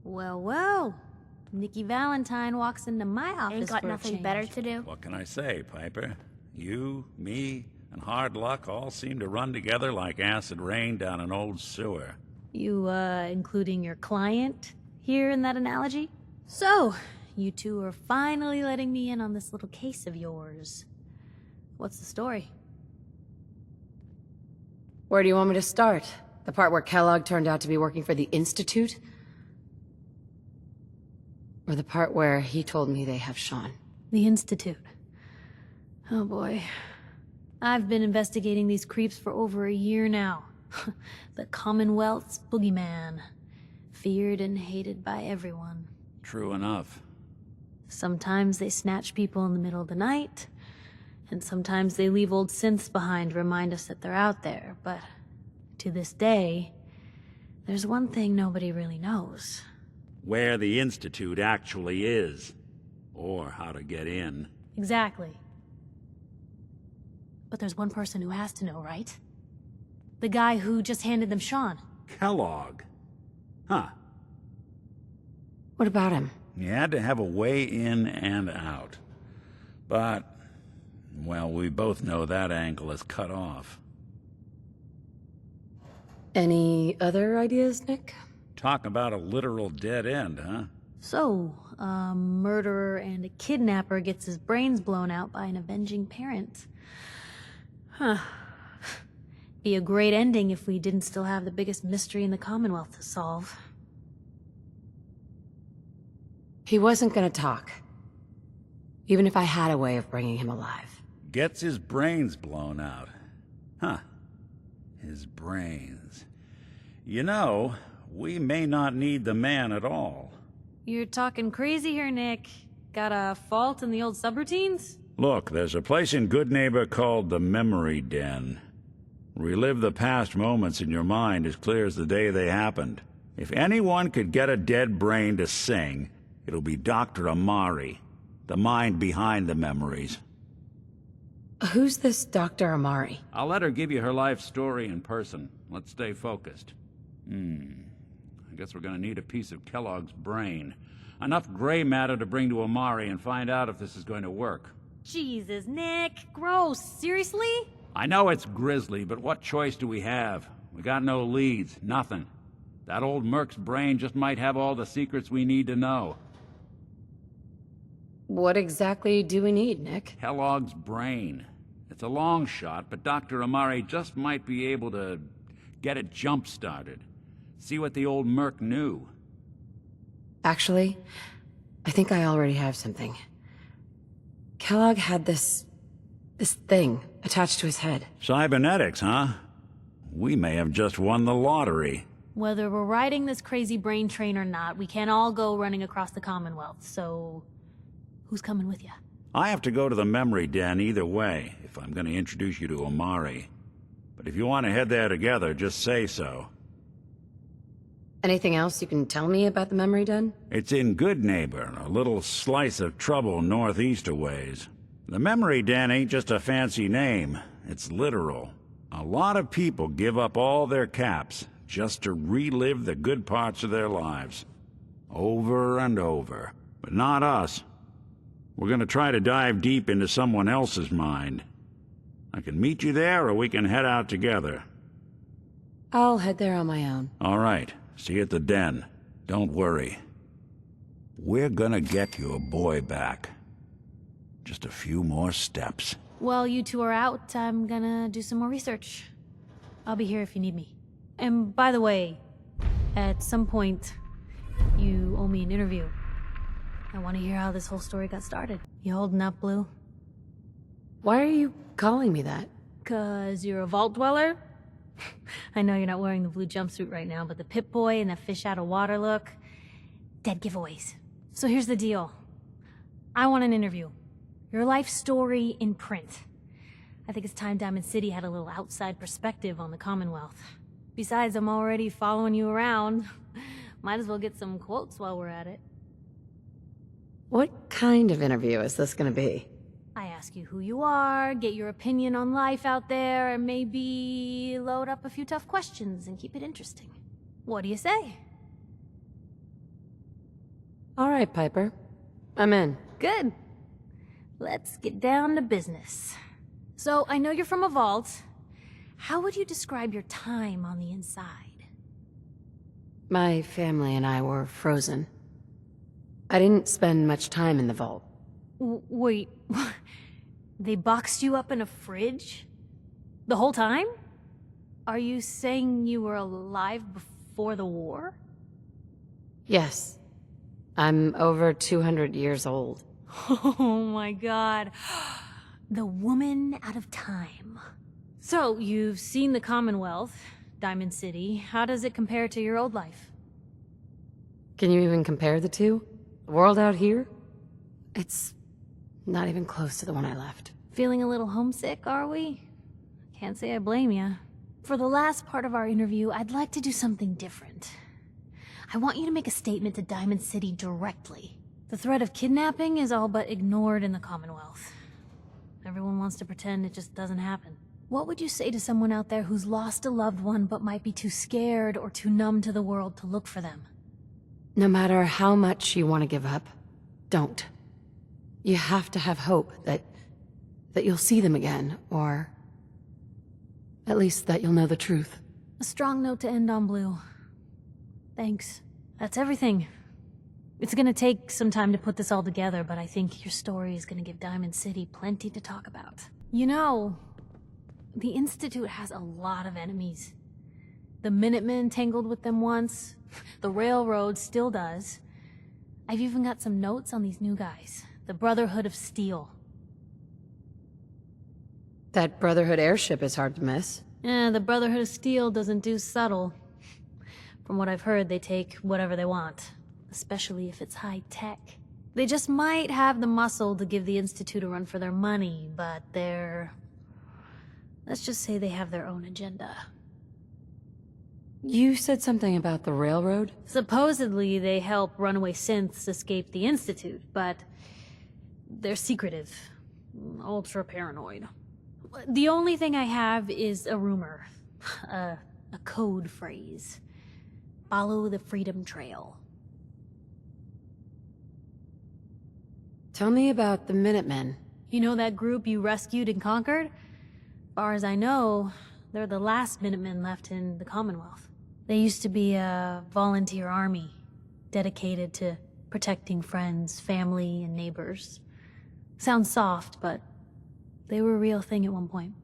Well, well. Nikki Valentine walks into my office. Ain't got for a nothing change. better to do. What can I say, Piper? You, me, and hard luck all seem to run together like acid rain down an old sewer. You, including your client here in that analogy? So, you two are finally letting me in on this little case of yours. What's the story? Where do you want me to start? The part where Kellogg turned out to be working for the Institute? Or the part where he told me they have Shaun? The Institute. Oh boy. I've been investigating these creeps for over a year now. The Commonwealth's boogeyman. Feared and hated by everyone. True enough. Sometimes they snatch people in the middle of the night, and sometimes they leave old synths behind to remind us that they're out there, but to this day, there's one thing nobody really knows. Where the Institute actually is. Or how to get in. Exactly. But there's one person who has to know, right? The guy who just handed them Shaun. Kellogg. Huh. What about him? He had to have a way in and out. But, well, we both know that angle is cut off. Any other ideas, Nick? Talk about a literal dead end, huh? So, a murderer and a kidnapper gets his brains blown out by an avenging parent. Huh. Be a great ending if we didn't still have the biggest mystery in the Commonwealth to solve. He wasn't gonna talk. Even if I had a way of bringing him alive. Gets his brains blown out. Huh. His brains. You know, we may not need the man at all. You're talking crazy here, Nick. Got a fault in the old subroutines? Look, there's a place in Good Neighbor called the Memory Den. Relive the past moments in your mind as clear as the day they happened. If anyone could get a dead brain to sing, it'll be Dr. Amari, the mind behind the memories. Who's this Dr. Amari? I'll let her give you her life story in person. Let's stay focused. I guess we're gonna need a piece of Kellogg's brain. Enough gray matter to bring to Amari and find out if this is going to work. Jesus, Nick. Gross. Seriously? I know it's grisly, but what choice do we have? We got no leads, nothing. That old Merc's brain just might have all the secrets we need to know. What exactly do we need, Nick? Kellogg's brain. It's a long shot, but Dr. Amari just might be able to get it jump-started. See what the old Merc knew. Actually, I think I already have something. Kellogg had this thing attached to his head. Cybernetics, huh? We may have just won the lottery. Whether we're riding this crazy brain train or not, we can't all go running across the Commonwealth, so who's coming with you? I have to go to the Memory Den either way, if I'm going to introduce you to Amari. But if you want to head there together, just say so. Anything else you can tell me about the Memory Den? It's in Good Neighbor, a little slice of trouble northeast a ways. The Memory Den ain't just a fancy name, it's literal. A lot of people give up all their caps just to relive the good parts of their lives. Over and over. But not us. We're gonna try to dive deep into someone else's mind. I can meet you there, or we can head out together. I'll head there on my own. All right. See you at the den. Don't worry. We're gonna get your boy back. Just a few more steps. While you two are out, I'm gonna do some more research. I'll be here if you need me. And by the way, at some point, you owe me an interview. I want to hear how this whole story got started. You holding up, Blue? Why are you calling me that? 'Cause you're a vault dweller? I know you're not wearing the blue jumpsuit right now, but the Pip-Boy and the fish-out-of-water look... dead giveaways. So here's the deal. I want an interview. Your life story in print. I think it's time Diamond City had a little outside perspective on the Commonwealth. Besides, I'm already following you around. Might as well get some quotes while we're at it. What kind of interview is this gonna be? I ask you who you are, get your opinion on life out there, and maybe load up a few tough questions and keep it interesting. What do you say? All right, Piper. I'm in. Good. Let's get down to business. So, I know you're from a vault. How would you describe your time on the inside? My family and I were frozen. I didn't spend much time in the vault. Wait, they boxed you up in a fridge? The whole time? Are you saying you were alive before the war? Yes. I'm over 200 years old. Oh my god. The woman out of time. So, you've seen the Commonwealth, Diamond City. How does it compare to your old life? Can you even compare the two? The world out here? It's not even close to the one I left. Feeling a little homesick, are we? Can't say I blame ya. For the last part of our interview, I'd like to do something different. I want you to make a statement to Diamond City directly. The threat of kidnapping is all but ignored in the Commonwealth. Everyone wants to pretend it just doesn't happen. What would you say to someone out there who's lost a loved one but might be too scared or too numb to the world to look for them? No matter how much you want to give up, don't. You have to have hope that you'll see them again, or at least that you'll know the truth. A strong note to end on, Blue. Thanks. That's everything. It's gonna take some time to put this all together, but I think your story is gonna give Diamond City plenty to talk about. You know, the Institute has a lot of enemies. The Minutemen tangled with them once. The Railroad still does. I've even got some notes on these new guys. The Brotherhood of Steel. That Brotherhood airship is hard to miss. The Brotherhood of Steel doesn't do subtle. From what I've heard, they take whatever they want. Especially if it's high-tech. They just might have the muscle to give the Institute a run for their money, but let's just say they have their own agenda. You said something about the railroad? Supposedly, they help runaway synths escape the Institute, but they're secretive. Ultra-paranoid. The only thing I have is a rumor. A code phrase. Follow the Freedom Trail. Tell me about the Minutemen. You know that group you rescued and conquered? As far as I know, they're the last Minutemen left in the Commonwealth. They used to be a volunteer army, dedicated to protecting friends, family, and neighbors. Sounds soft, but they were a real thing at one point.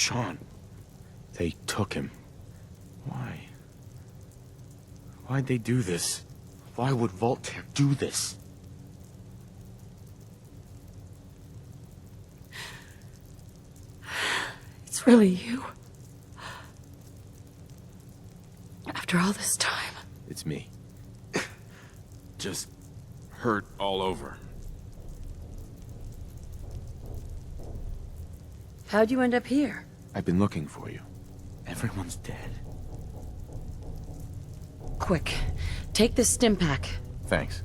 Shaun. They took him. Why? Why'd they do this? Why would Voltaire do this? It's really you. After all this time. It's me. Just hurt all over. How'd you end up here? I've been looking for you. Everyone's dead. Quick, take this stim pack. Thanks.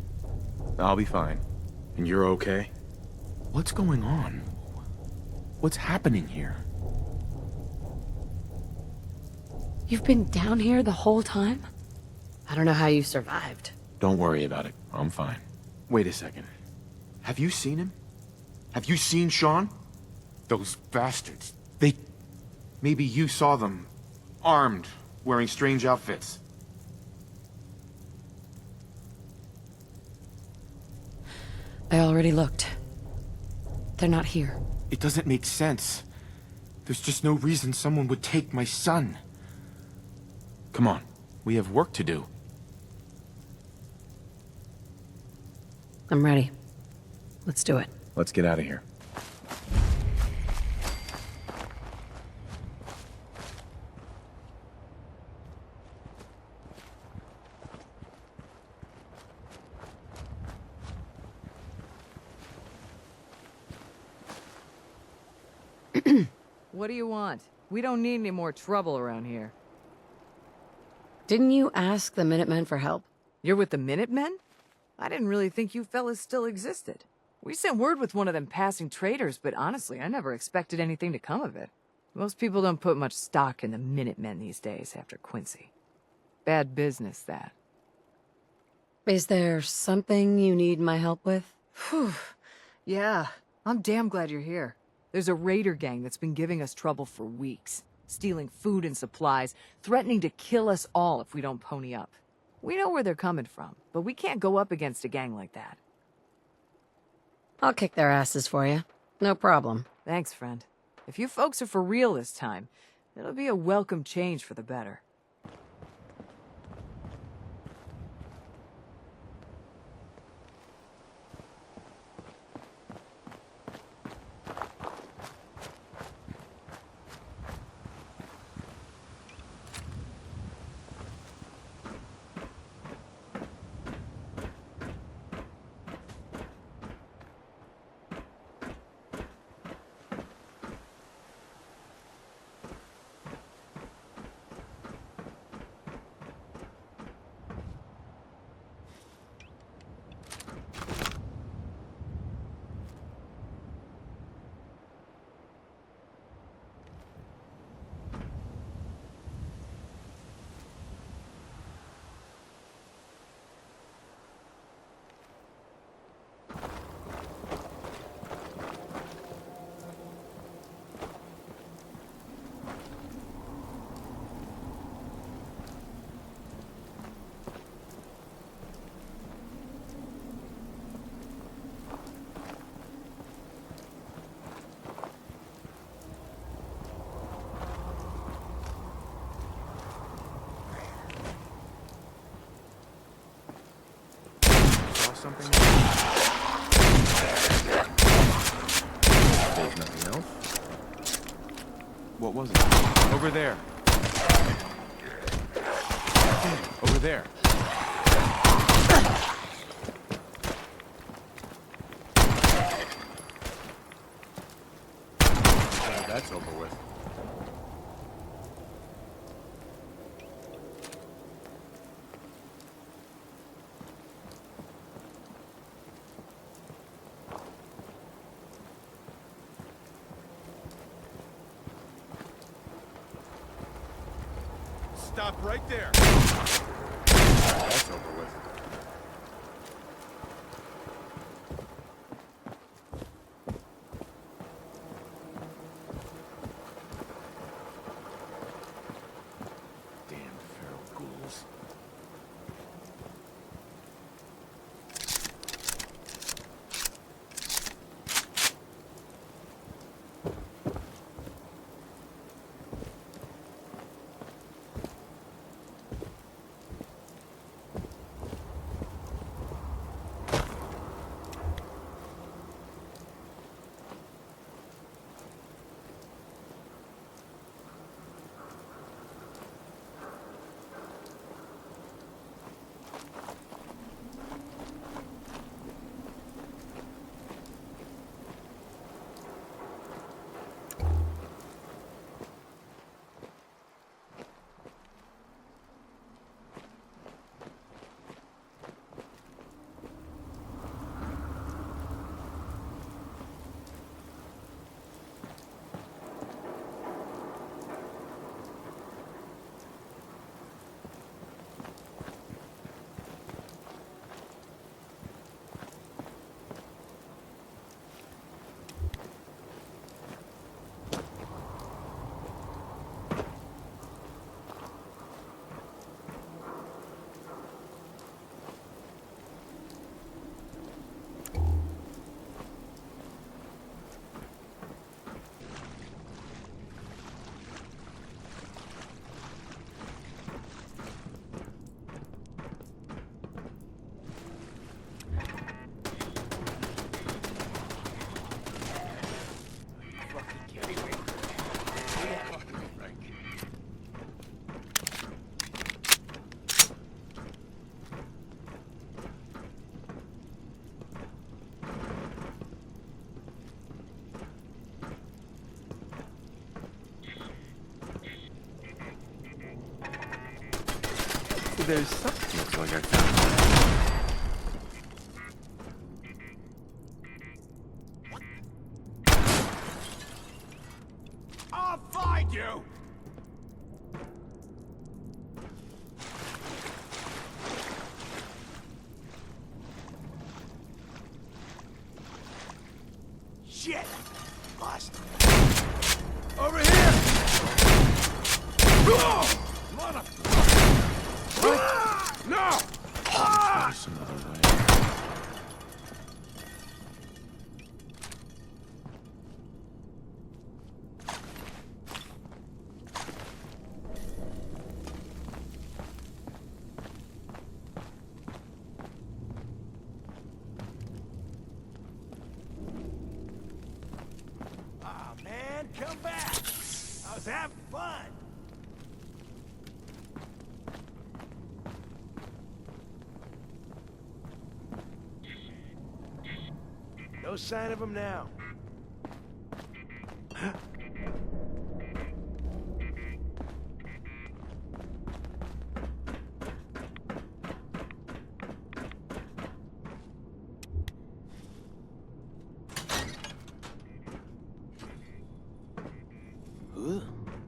I'll be fine. And you're okay? What's going on? What's happening here? You've been down here the whole time? I don't know how you survived. Don't worry about it. I'm fine. Wait a second. Have you seen him? Have you seen Shaun? Those bastards. Maybe you saw them. Armed, wearing strange outfits. I already looked. They're not here. It doesn't make sense. There's just no reason someone would take my son. Come on. We have work to do. I'm ready. Let's do it. Let's get out of here. What do you want? We don't need any more trouble around here. Didn't you ask the Minutemen for help? You're with the Minutemen? I didn't really think you fellas still existed. We sent word with one of them passing traders, but honestly, I never expected anything to come of it. Most people don't put much stock in the Minutemen these days after Quincy. Bad business, that. Is there something you need my help with? Whew. Yeah, I'm damn glad you're here. There's a raider gang that's been giving us trouble for weeks. Stealing food and supplies, threatening to kill us all if we don't pony up. We know where they're coming from, but we can't go up against a gang like that. I'll kick their asses for you. No problem. Thanks, friend. If you folks are for real this time, it'll be a welcome change for the better. Something? There's nothing else? What was it? Over there. Over there. That's over with. Stop right there. That's over with. Damn feral ghouls. there's something. Looks like I found it. I'll find you! Shit! Lost. Over here! Motherfucker! No! There's another way. Aw, man, come back! I was having fun! No sign of him now.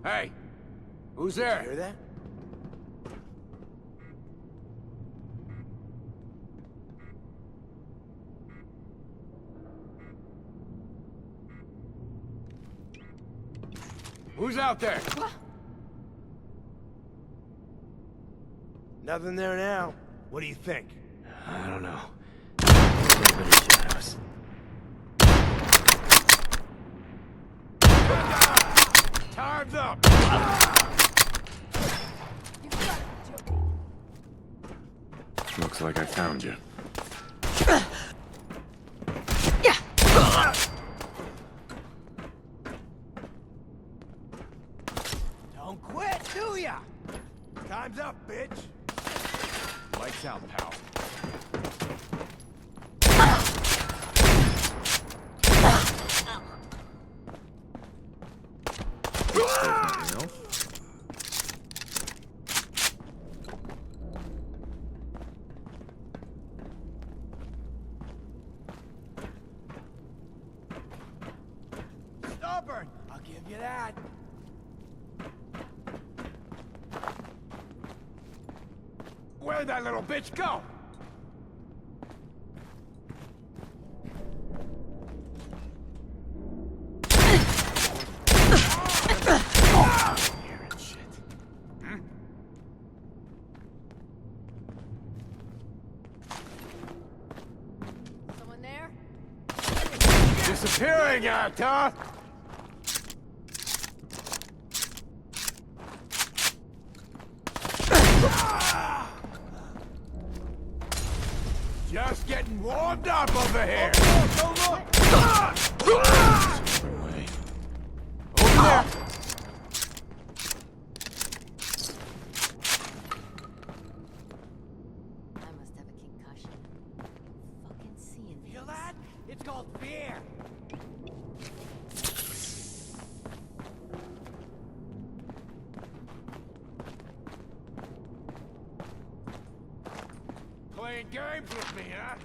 Hey, who's there? Hear that? Who's out there? Nothing there now. What do you think? I don't know. Nobody's shadows. Time's up! Looks like I found you. Don't quit, do ya? Time's up, bitch. Lights out, pal. Anything else? Stubborn, I'll give you that. Where'd that little bitch go? Hearing shit. Someone there? Disappearing act, huh? Just getting warmed up over here. Don't look! Other way. Over there. I must have a concussion. Fucking seeing Feel that? It's called fear. Playing games with me, huh?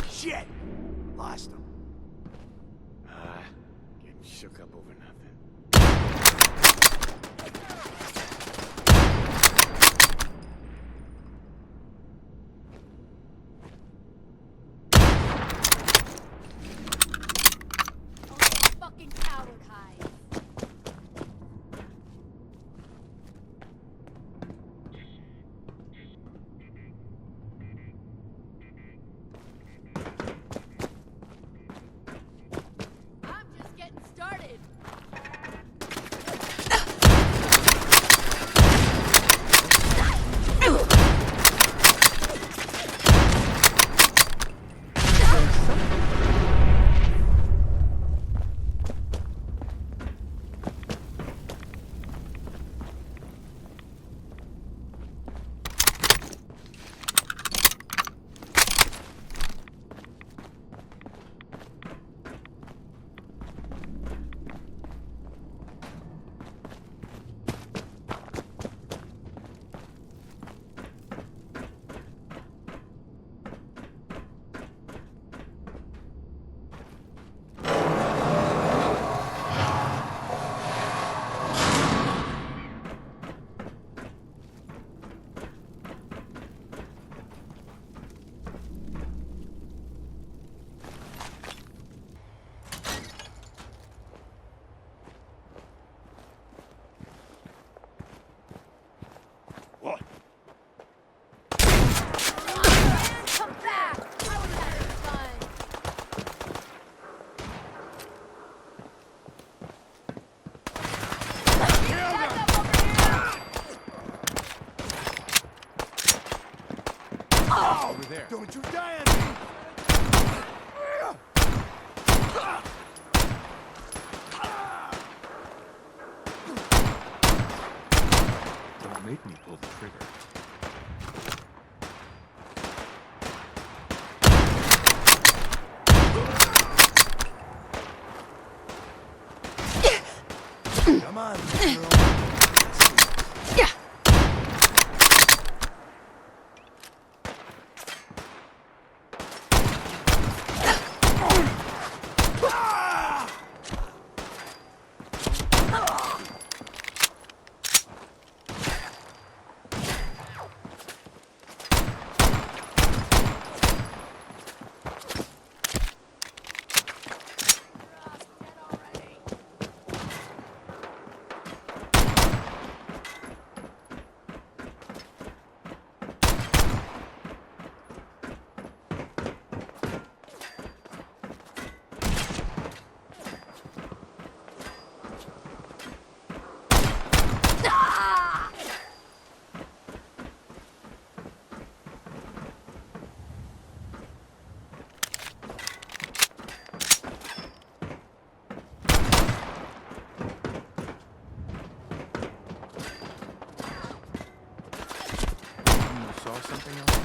Shit! Lost him. Getting shook up over nothing. fucking coward hide. make me pull the trigger. Come on, girl. Yeah. You saw something else?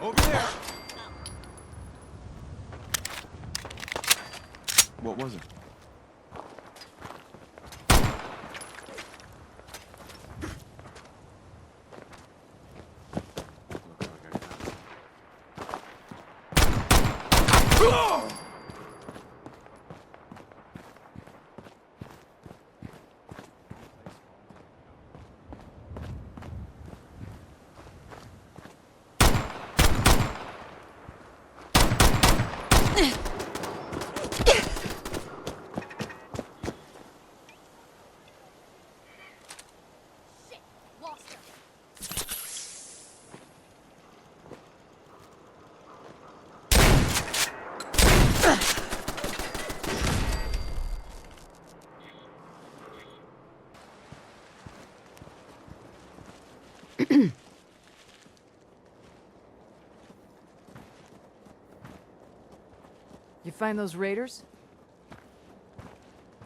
Over there! What was it? You find those raiders?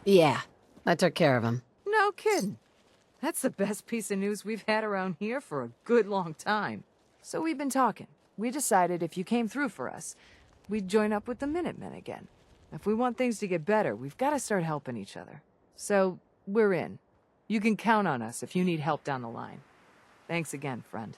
Yeah, I took care of him. No kidding. That's the best piece of news we've had around here for a good long time. So we've been talking. We decided if you came through for us, we'd join up with the Minutemen again. If we want things to get better, we've got to start helping each other. So, we're in. You can count on us if you need help down the line. Thanks again, friend.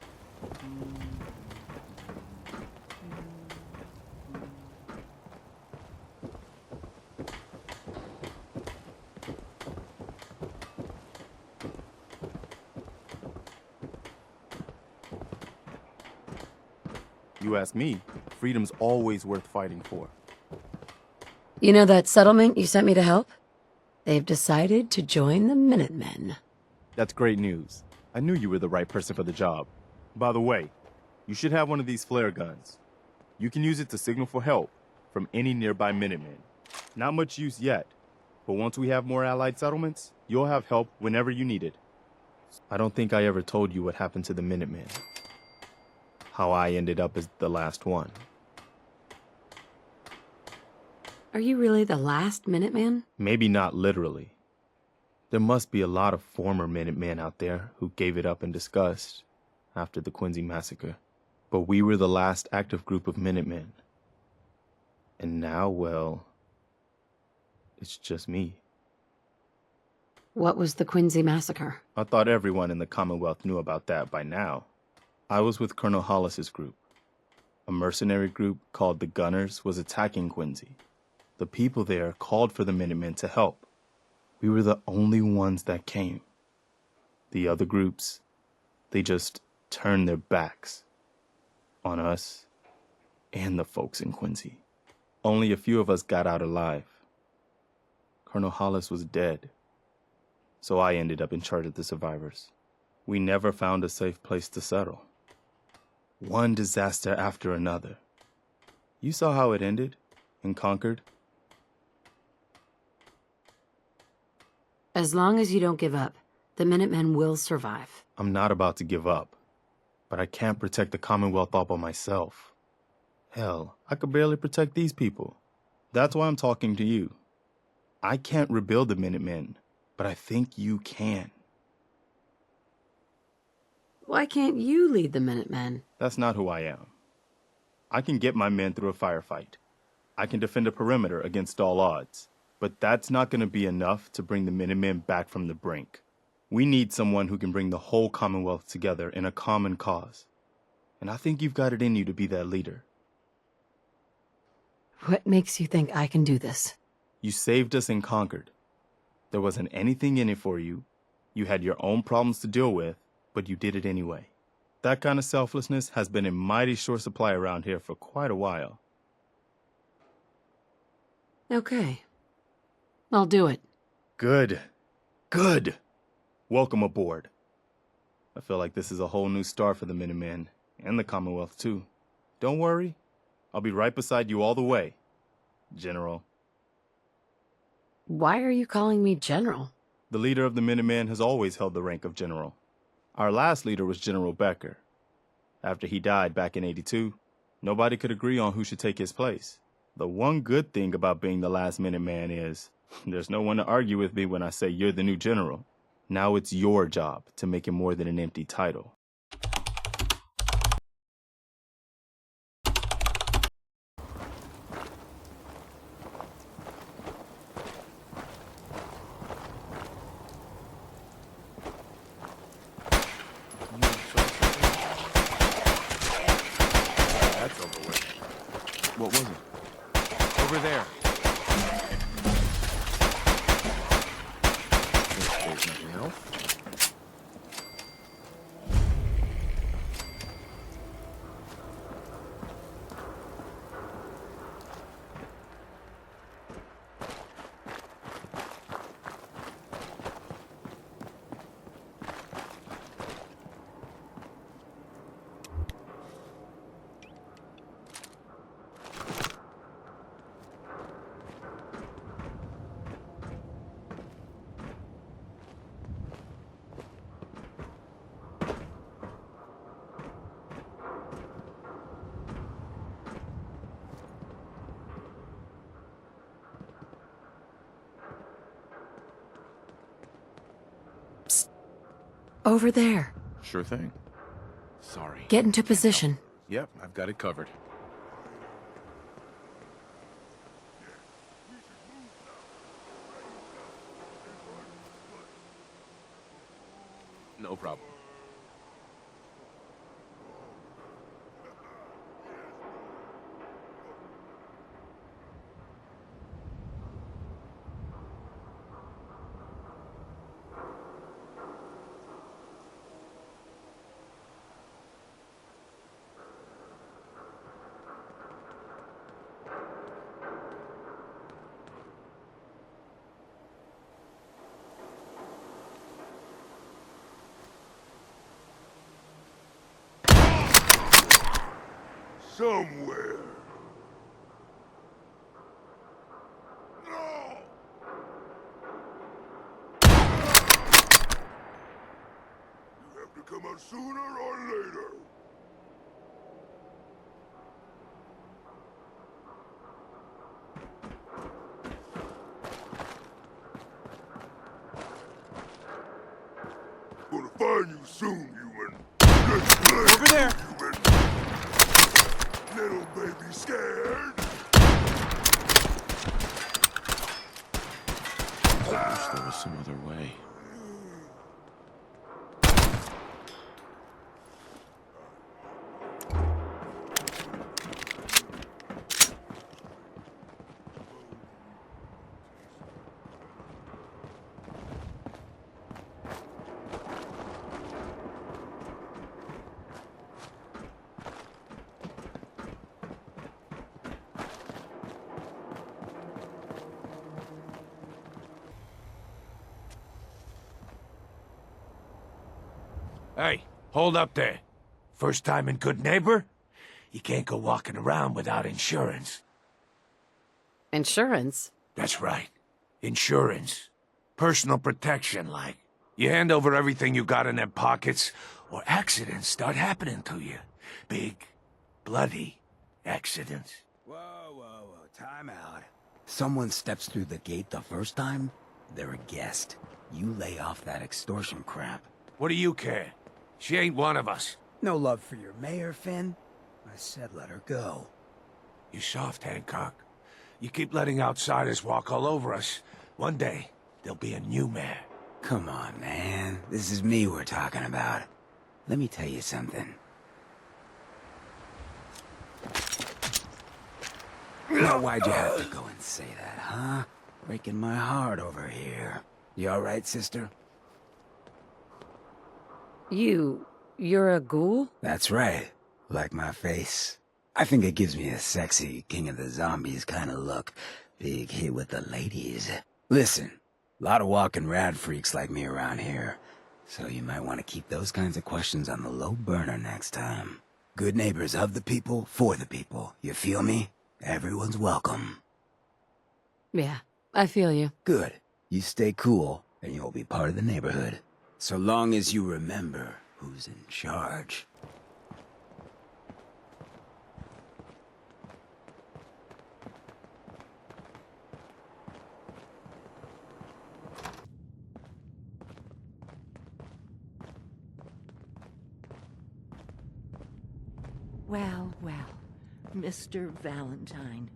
You ask me, freedom's always worth fighting for. You know that settlement you sent me to help? They've decided to join the Minutemen. That's great news. I knew you were the right person for the job. By the way, you should have one of these flare guns. You can use it to signal for help from any nearby Minutemen. Not much use yet, but once we have more allied settlements, you'll have help whenever you need it. I don't think I ever told you what happened to the Minutemen. How I ended up as the last one. Are you really the last Minuteman? Maybe not literally. There must be a lot of former Minutemen out there who gave it up in disgust after the Quincy massacre. But we were the last active group of Minutemen. And now, well, it's just me. What was the Quincy massacre? I thought everyone in the Commonwealth knew about that by now. I was with Colonel Hollis's group. A mercenary group called the Gunners was attacking Quincy. The people there called for the Minutemen to help. We were the only ones that came. The other groups, they just turned their backs on us and the folks in Quincy. Only a few of us got out alive. Colonel Hollis was dead, so I ended up in charge of the survivors. We never found a safe place to settle. One disaster after another. You saw how it ended in Concord? As long as you don't give up, the Minutemen will survive. I'm not about to give up, but I can't protect the Commonwealth all by myself. Hell, I could barely protect these people. That's why I'm talking to you. I can't rebuild the Minutemen, but I think you can. Why can't you lead the Minutemen? That's not who I am. I can get my men through a firefight. I can defend a perimeter against all odds. But that's not going to be enough to bring the Minutemen back from the brink. We need someone who can bring the whole Commonwealth together in a common cause. And I think you've got it in you to be that leader. What makes you think I can do this? You saved us in Concord. There wasn't anything in it for you. You had your own problems to deal with, but you did it anyway. That kind of selflessness has been in mighty short supply around here for quite a while. Okay. I'll do it. Good. Good. Welcome aboard. I feel like this is a whole new start for the Minutemen, and the Commonwealth too. Don't worry. I'll be right beside you all the way, General. Why are you calling me General? The leader of the Minutemen has always held the rank of General. Our last leader was General Becker. After he died back in '82, nobody could agree on who should take his place. The one good thing about being the last Minuteman is there's no one to argue with me when I say you're the new general. Now it's your job to make it more than an empty title. That's over with. What was it? Over there. There's nothing else. Over there. Sure thing. Sorry. Get into position. Yep, I've got it covered. No problem. Somewhere. No! You have to come out sooner or later. Gonna find you soon, human. Over there! Human. Little baby scared? I wish there was some other way. Hey, hold up there. First time in Good Neighbor? You can't go walking around without insurance. Insurance? That's right. Insurance. Personal protection, like. You hand over everything you got in their pockets, or accidents start happening to you. Big, bloody, accidents. Whoa, time out. Someone steps through the gate the first time, they're a guest. You lay off that extortion crap. What do you care? She ain't one of us. No love for your mayor, Finn? I said let her go. You soft, Hancock. You keep letting outsiders walk all over us. One day, there'll be a new mayor. Come on, man. This is me we're talking about. Let me tell you something. Now, why'd you have to go and say that, huh? Breaking my heart over here. You alright, sister? You're a ghoul? That's right. Like my face. I think it gives me a sexy King of the Zombies kind of look. Big hit with the ladies. Listen, a lot of walking rad freaks like me around here. So you might want to keep those kinds of questions on the low burner next time. Good neighbors of the people, for the people. You feel me? Everyone's welcome. Yeah, I feel you. Good. You stay cool, and you'll be part of the neighborhood. So long as you remember who's in charge. Well, Mr. Valentine.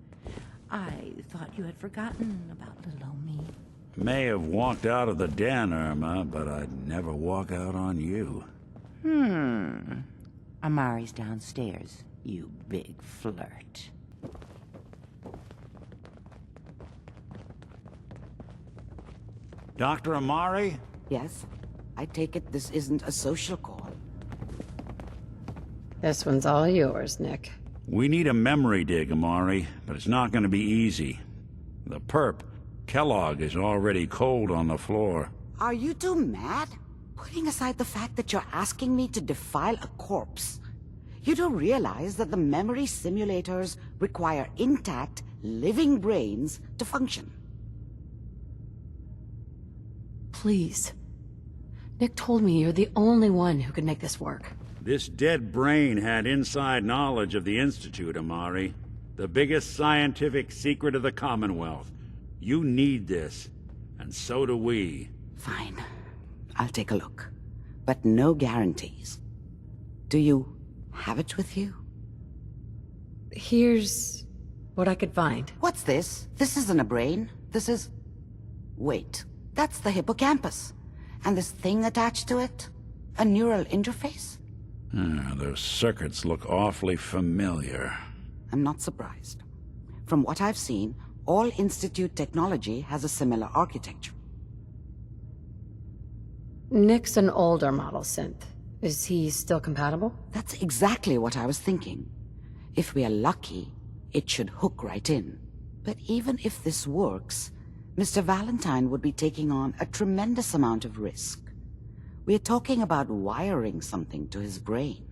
I thought you had forgotten about little old me. May have walked out of the den, Irma, but I'd never walk out on you. Amari's downstairs, you big flirt. Dr. Amari? Yes? I take it this isn't a social call. This one's all yours, Nick. We need a memory dig, Amari, but it's not going to be easy. The perp, Kellogg, is already cold on the floor. Are you two mad? Putting aside the fact that you're asking me to defile a corpse, you do realize that the memory simulators require intact, living brains to function. Please. Nick told me you're the only one who can make this work. This dead brain had inside knowledge of the Institute, Amari. The biggest scientific secret of the Commonwealth. You need this, and so do we. Fine. I'll take a look. But no guarantees. Do you have it with you? Here's what I could find. What's this? This isn't a brain. This is... Wait. That's the hippocampus. And this thing attached to it? A neural interface? Those circuits look awfully familiar. I'm not surprised. From what I've seen, all Institute technology has a similar architecture. Nick's an older model synth. Is he still compatible? That's exactly what I was thinking. If we are lucky, it should hook right in. But even if this works, Mr. Valentine would be taking on a tremendous amount of risk. We're talking about wiring something to his brain.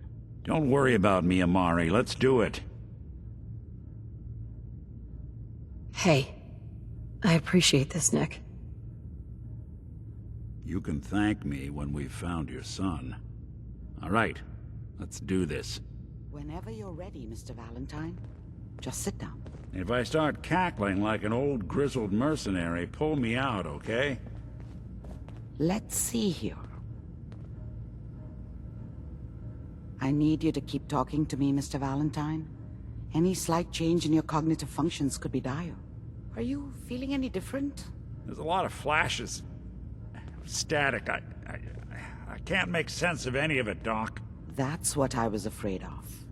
Don't worry about me, Amari. Let's do it. Hey, I appreciate this, Nick. You can thank me when we've found your son. All right, let's do this. Whenever you're ready, Mr. Valentine, just sit down. If I start cackling like an old grizzled mercenary, pull me out, okay? Let's see here. I need you to keep talking to me, Mr. Valentine. Any slight change in your cognitive functions could be dire. Are you feeling any different? There's a lot of flashes. Static. I can't make sense of any of it, Doc. That's what I was afraid of.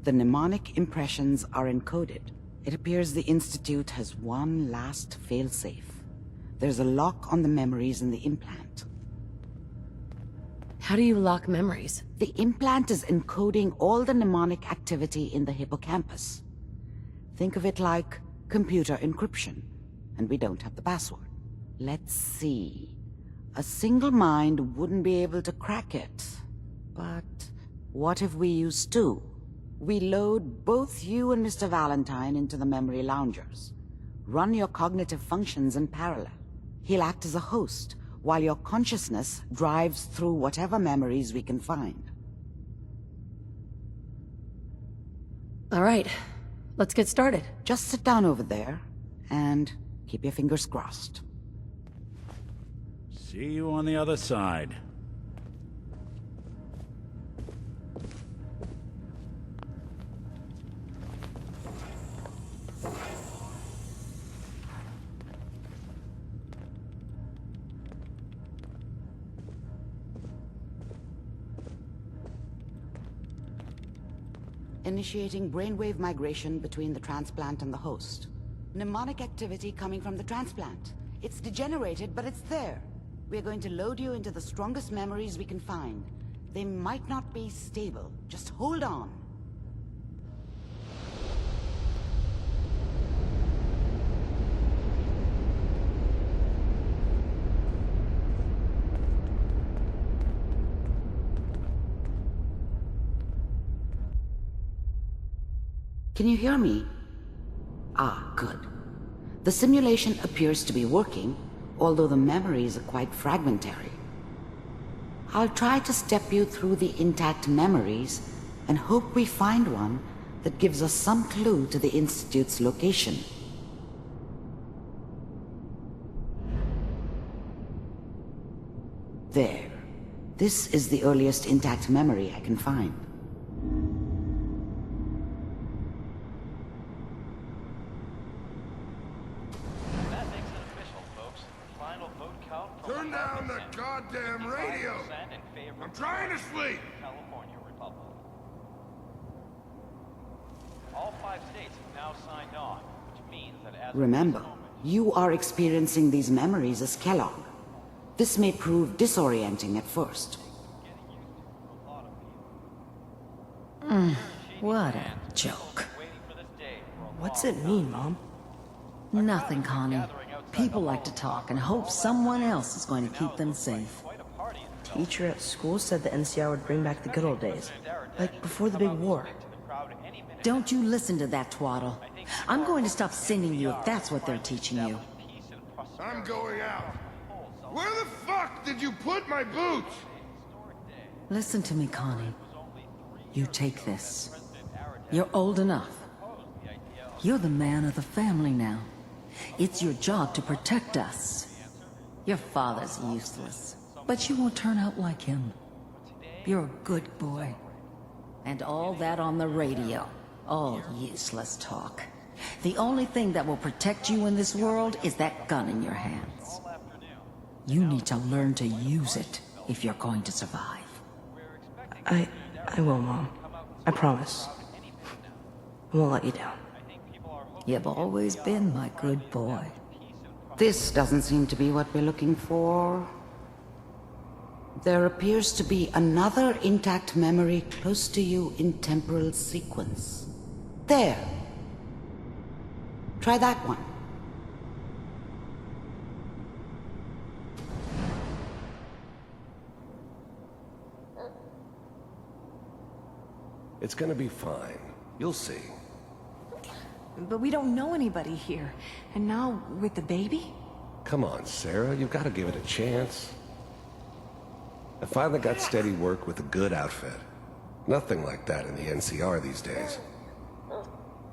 The mnemonic impressions are encoded. It appears the Institute has one last failsafe. There's a lock on the memories in the implant. How do you lock memories? The implant is encoding all the mnemonic activity in the hippocampus. Think of it like computer encryption, and we don't have the password. Let's see. A single mind wouldn't be able to crack it. But what if we use two? We load both you and Mr. Valentine into the memory loungers. Run your cognitive functions in parallel. He'll act as a host, while your consciousness drives through whatever memories we can find. All right, let's get started. Just sit down over there and keep your fingers crossed. See you on the other side. Initiating brainwave migration between the transplant and the host. Mnemonic activity coming from the transplant. It's degenerated, but it's there. We're going to load you into the strongest memories we can find. They might not be stable. Just hold on. Can you hear me? Ah, good. The simulation appears to be working, although the memories are quite fragmentary. I'll try to step you through the intact memories and hope we find one that gives us some clue to the Institute's location. There. This is the earliest intact memory I can find. Turn down the goddamn radio! I'm trying to sleep! California Republic. All 5 states have now signed on, which means that as Remember, you are experiencing these memories as Kellogg. This may prove disorienting at first. What a joke. What's it mean, Mom? Nothing, Connie. People like to talk and hope someone else is going to keep them safe. Teacher at school said the NCR would bring back the good old days, like before the big war. Don't you listen to that twaddle. I'm going to stop singing you if that's what they're teaching you. I'm going out. Where the fuck did you put my boots? Listen to me, Connie. You take this. You're old enough. You're the man of the family now. It's your job to protect us. Your father's useless, but you won't turn out like him. You're a good boy. And all that on the radio, all useless talk. The only thing that will protect you in this world is that gun in your hands. You need to learn to use it if you're going to survive. I will, Mom. I promise. I won't let you down. You've always been my good boy. This doesn't seem to be what we're looking for. There appears to be another intact memory close to you in temporal sequence. There. Try that one. It's gonna be fine. You'll see. But we don't know anybody here. And now, with the baby? Come on, Sarah, you've got to give it a chance. I finally got steady work with a good outfit. Nothing like that in the NCR these days.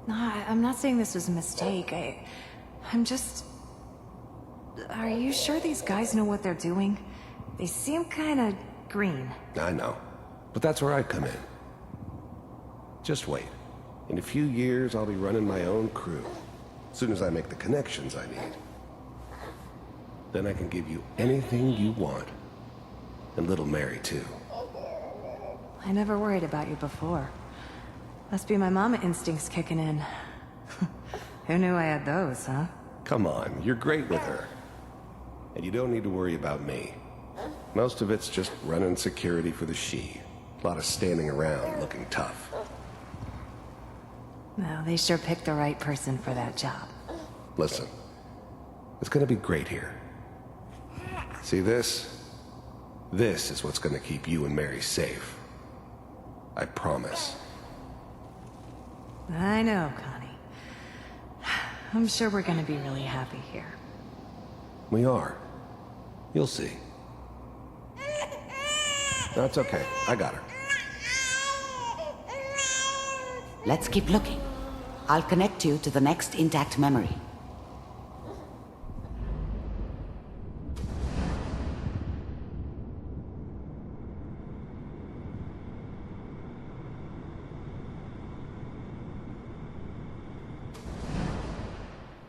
No, I'm not saying this was a mistake. I'm just... Are you sure these guys know what they're doing? They seem kinda green. I know. But that's where I come in. Just wait. In a few years, I'll be running my own crew. As soon as I make the connections I need. Then I can give you anything you want. And little Mary, too. I never worried about you before. Must be my mama instincts kicking in. Who knew I had those, huh? Come on, you're great with her. And you don't need to worry about me. Most of it's just running security for the she. A lot of standing around looking tough. No, they sure picked the right person for that job. Listen, it's gonna be great here. See this? This is what's gonna keep you and Mary safe. I promise. I know, Connie. I'm sure we're gonna be really happy here. We are. You'll see. That's okay. I got her. Let's keep looking. I'll connect you to the next intact memory.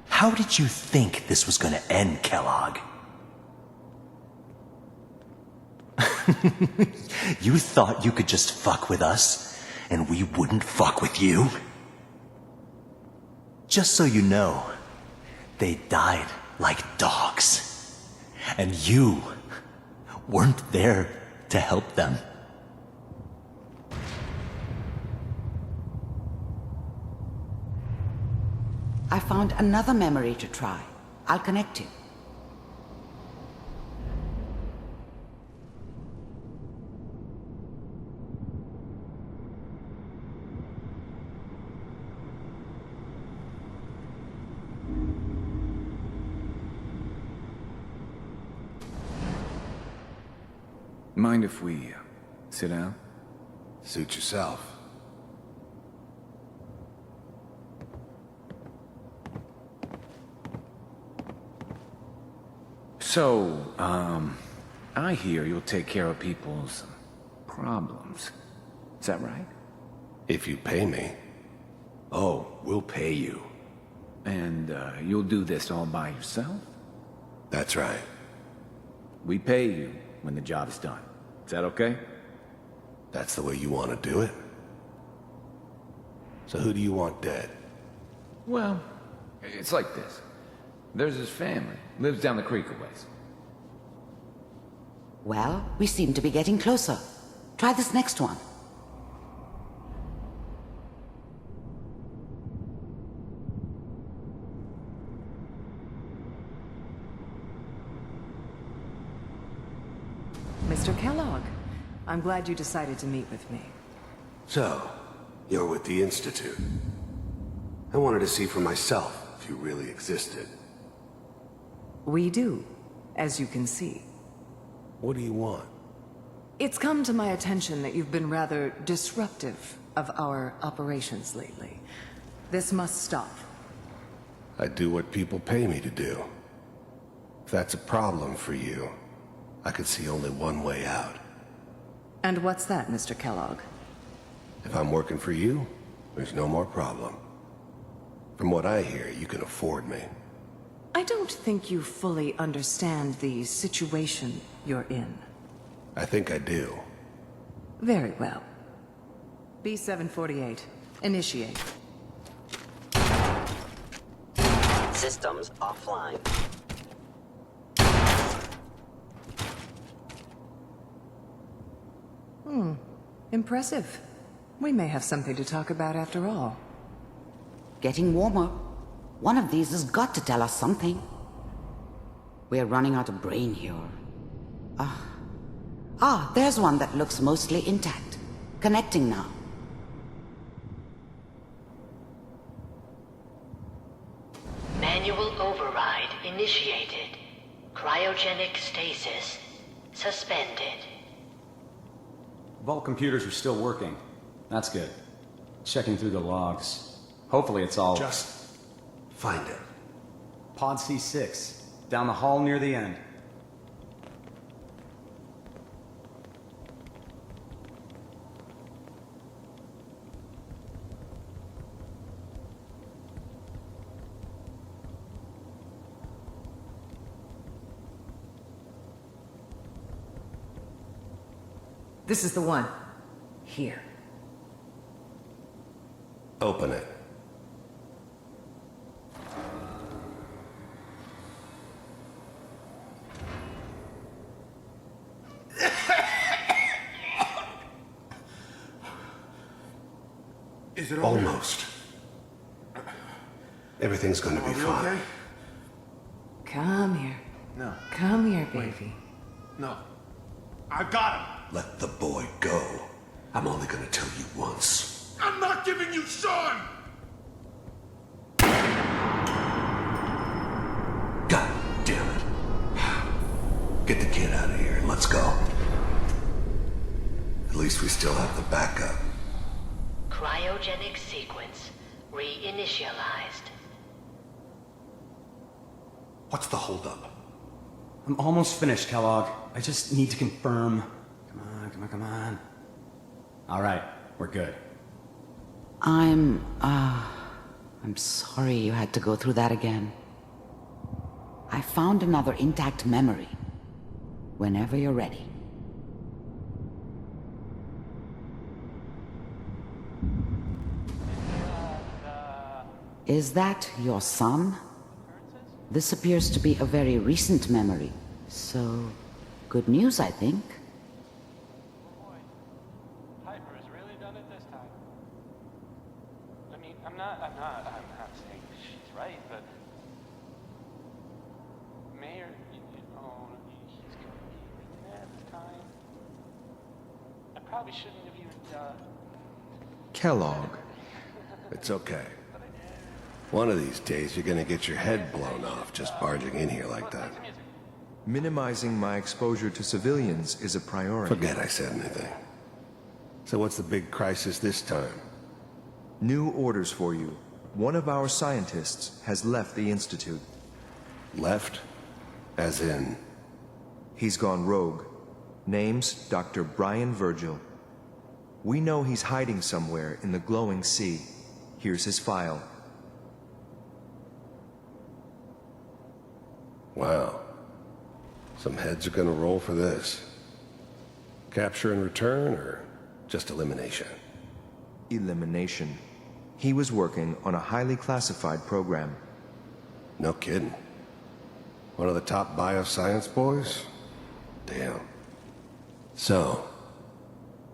How did you think this was gonna end, Kellogg? You thought you could just fuck with us, and we wouldn't fuck with you? Just so you know, they died like dogs. And you weren't there to help them. I found another memory to try. I'll connect you. Mind if we sit down? Suit yourself. So, I hear you'll take care of people's problems. Is that right? If you pay me. Oh, we'll pay you. And, you'll do this all by yourself? That's right. We pay you when the job's done. Is that okay? That's the way you want to do it? So who do you want dead? Well, it's like this. There's his family. Lives down the creek a ways. Well, we seem to be getting closer. Try this next one. Mr. Kellogg, I'm glad you decided to meet with me. So, you're with the Institute. I wanted to see for myself if you really existed. We do, as you can see. What do you want? It's come to my attention that you've been rather disruptive of our operations lately. This must stop. I do what people pay me to do. If that's a problem for you, I could see only one way out. And what's that, Mr. Kellogg? If I'm working for you, there's no more problem. From what I hear, you can afford me. I don't think you fully understand the situation you're in. I think I do. Very well. B-748, initiate. Systems offline. Impressive. We may have something to talk about after all. Getting warmer. One of these has got to tell us something. We're running out of brain here. There's one that looks mostly intact. Connecting now. Manual override initiated. Cryogenic stasis suspended. Vault computers are still working. That's good. Checking through the logs. Hopefully it's all... Just find it. Pod C6. Down the hall near the end. This is the one. Here. Open it. Is it all Almost. Everything's going to be fine. Okay? Come here. No. Come here, baby. No. I've got him. Let the boy go. I'm only going to tell you once. I'm not giving you Shaun! God damn it. Get the kid out of here and let's go. At least we still have the backup. Cryogenic sequence reinitialized. What's the holdup? I'm almost finished, Kellogg. I just need to confirm. Come on, come on, come on. All right, we're good. I'm sorry you had to go through that again. I found another intact memory. Whenever you're ready. Is that your son? This appears to be a very recent memory, so good news, I think. Piper has really done it this time. I mean, I'm not saying she's right, but Mayor, he's gonna be there this time. I probably shouldn't have even, Kellogg. It's okay. One of these days, you're gonna get your head blown off just barging in here like that. Minimizing my exposure to civilians is a priority. Forget I said anything. So what's the big crisis this time? New orders for you. One of our scientists has left the Institute. Left? As in? He's gone rogue. Name's Dr. Brian Virgil. We know he's hiding somewhere in the glowing sea. Here's his file. Wow. Some heads are gonna roll for this. Capture and return, or just elimination? Elimination. He was working on a highly classified program. No kidding. One of the top bioscience boys? Damn. So,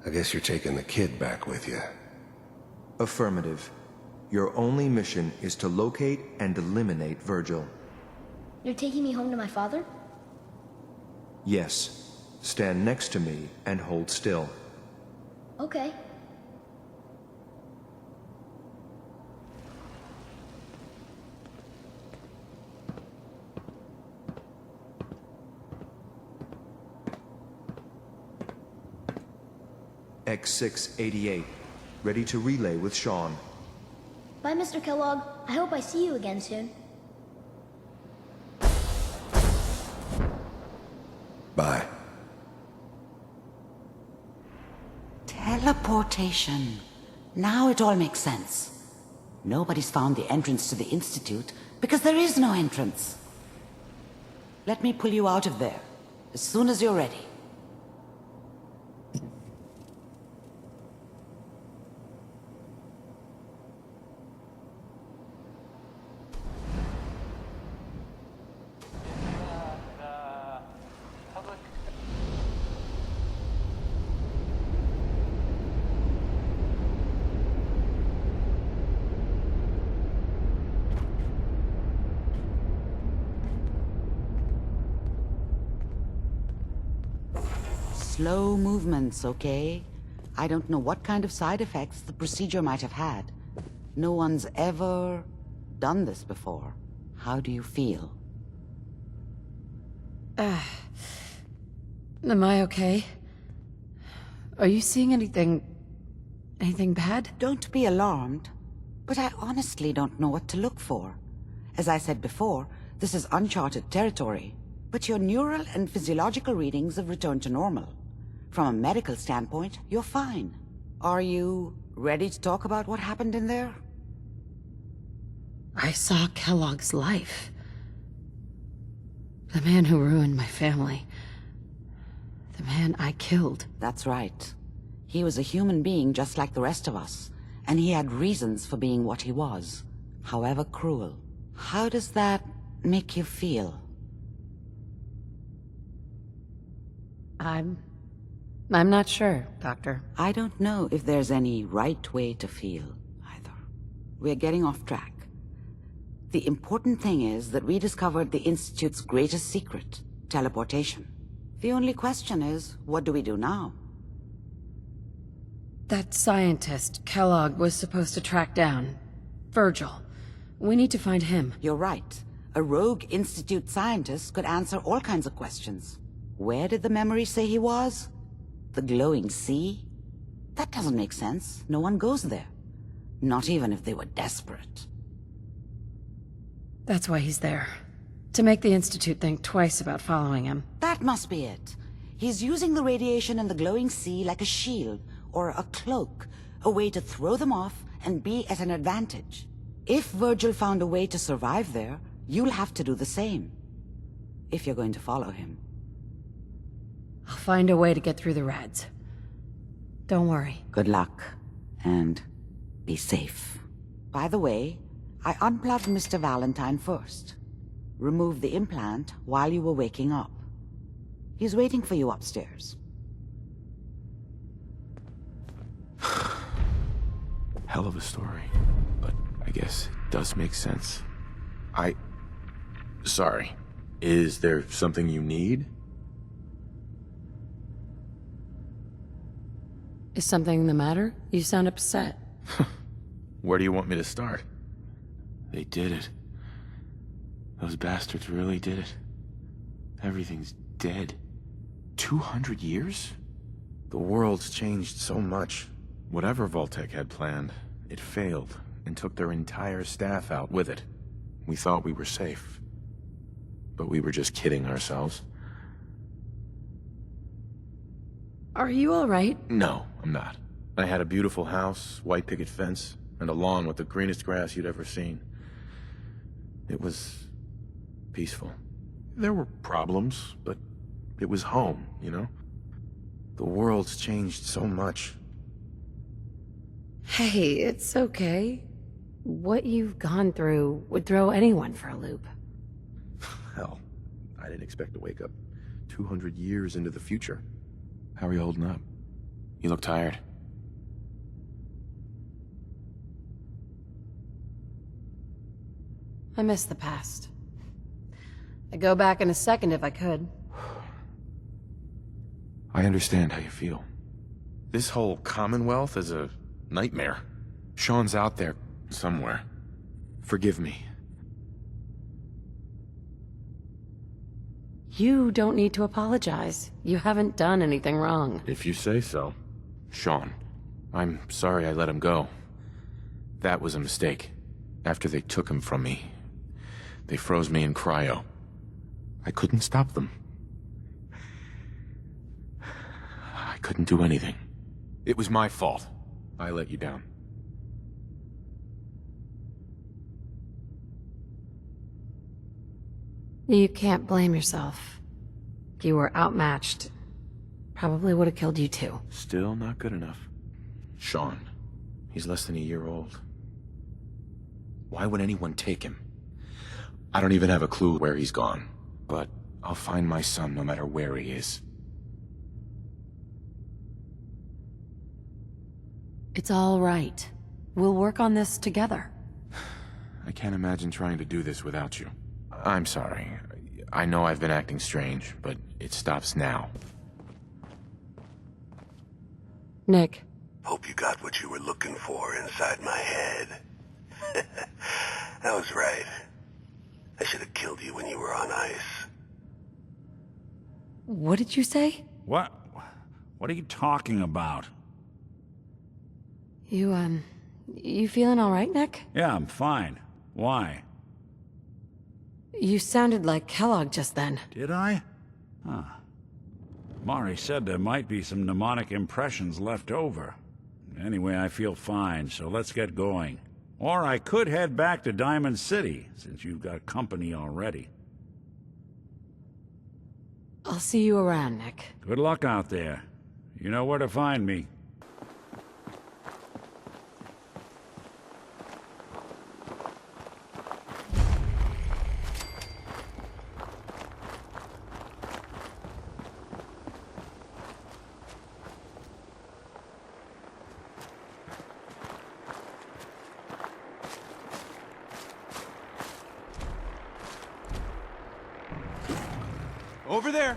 I guess you're taking the kid back with you. Affirmative. Your only mission is to locate and eliminate Virgil. You're taking me home to my father? Yes. Stand next to me and hold still. Okay. X688. Ready to relay with Shaun. Bye, Mr. Kellogg. I hope I see you again soon. Bye. Teleportation. Now it all makes sense. Nobody's found the entrance to the Institute because there is no entrance. Let me pull you out of there as soon as you're ready. Slow movements, okay? I don't know what kind of side effects the procedure might have had. No one's ever done this before. How do you feel? Am I okay? Are you seeing anything bad? Don't be alarmed, but I honestly don't know what to look for. As I said before, this is uncharted territory, but your neural and physiological readings have returned to normal. From a medical standpoint, you're fine. Are you ready to talk about what happened in there? I saw Kellogg's life. The man who ruined my family. The man I killed. That's right. He was a human being just like the rest of us, and he had reasons for being what he was, however cruel. How does that make you feel? I'm not sure, Doctor. I don't know if there's any right way to feel, either. We're getting off track. The important thing is that we discovered the Institute's greatest secret, teleportation. The only question is, what do we do now? That scientist Kellogg was supposed to track down. Virgil. We need to find him. You're right. A rogue Institute scientist could answer all kinds of questions. Where did the memory say he was? The glowing sea? That doesn't make sense. No one goes there. Not even if they were desperate. That's why he's there. To make the Institute think twice about following him. That must be it. He's using the radiation in the glowing sea like a shield, or a cloak, a way to throw them off and be at an advantage. If Virgil found a way to survive there, you'll have to do the same. If you're going to follow him. I'll find a way to get through the rads. Don't worry. Good luck, and be safe. By the way, I unplugged Mr. Valentine first. Removed the implant while you were waking up. He's waiting for you upstairs. Hell of a story, but I guess it does make sense. Sorry. Is there something you need? Is something the matter? You sound upset. Where do you want me to start? They did it. Those bastards really did it. Everything's dead. 200 years? The world's changed so much. Whatever Vault-Tec had planned, it failed and took their entire staff out with it. We thought we were safe. But we were just kidding ourselves. Are you all right? No, I'm not. I had a beautiful house, white picket fence, and a lawn with the greenest grass you'd ever seen. It was peaceful. There were problems, but it was home, you know? The world's changed so much. Hey, it's okay. What you've gone through would throw anyone for a loop. Hell, I didn't expect to wake up 200 years into the future. How are you holding up? You look tired. I miss the past. I'd go back in a second if I could. I understand how you feel. This whole Commonwealth is a nightmare. Shaun's out there somewhere. Forgive me. You don't need to apologize. You haven't done anything wrong. If you say so. Shaun, I'm sorry I let him go. That was a mistake. After they took him from me, they froze me in cryo. I couldn't stop them. I couldn't do anything. It was my fault. I let you down. You can't blame yourself. You were outmatched. Probably would have killed you too. Still not good enough. Shaun, he's less than a year old. Why would anyone take him? I don't even have a clue where he's gone. But I'll find my son no matter where he is. It's all right. We'll work on this together. I can't imagine trying to do this without you. I'm sorry. I know I've been acting strange, but it stops now. Nick. Hope you got what you were looking for inside my head. I was right. I should have killed you when you were on ice. What did you say? What are you talking about? You feeling all right, Nick? Yeah, I'm fine. Why? You sounded like Kellogg just then. Did I? Huh. Mari said there might be some mnemonic impressions left over. Anyway, I feel fine, so let's get going. Or I could head back to Diamond City, since you've got company already. I'll see you around, Nick. Good luck out there. You know where to find me. Over there!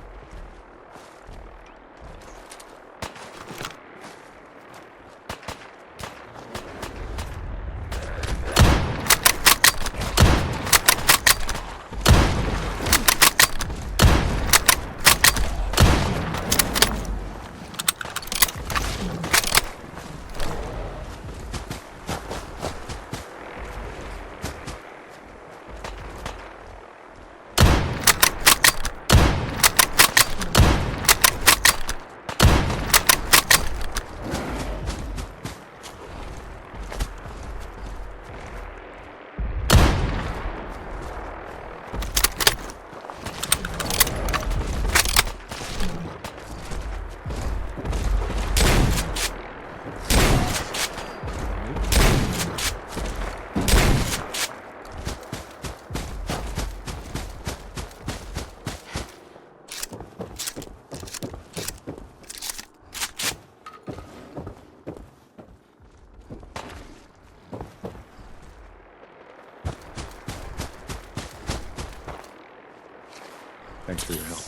Thanks for your help.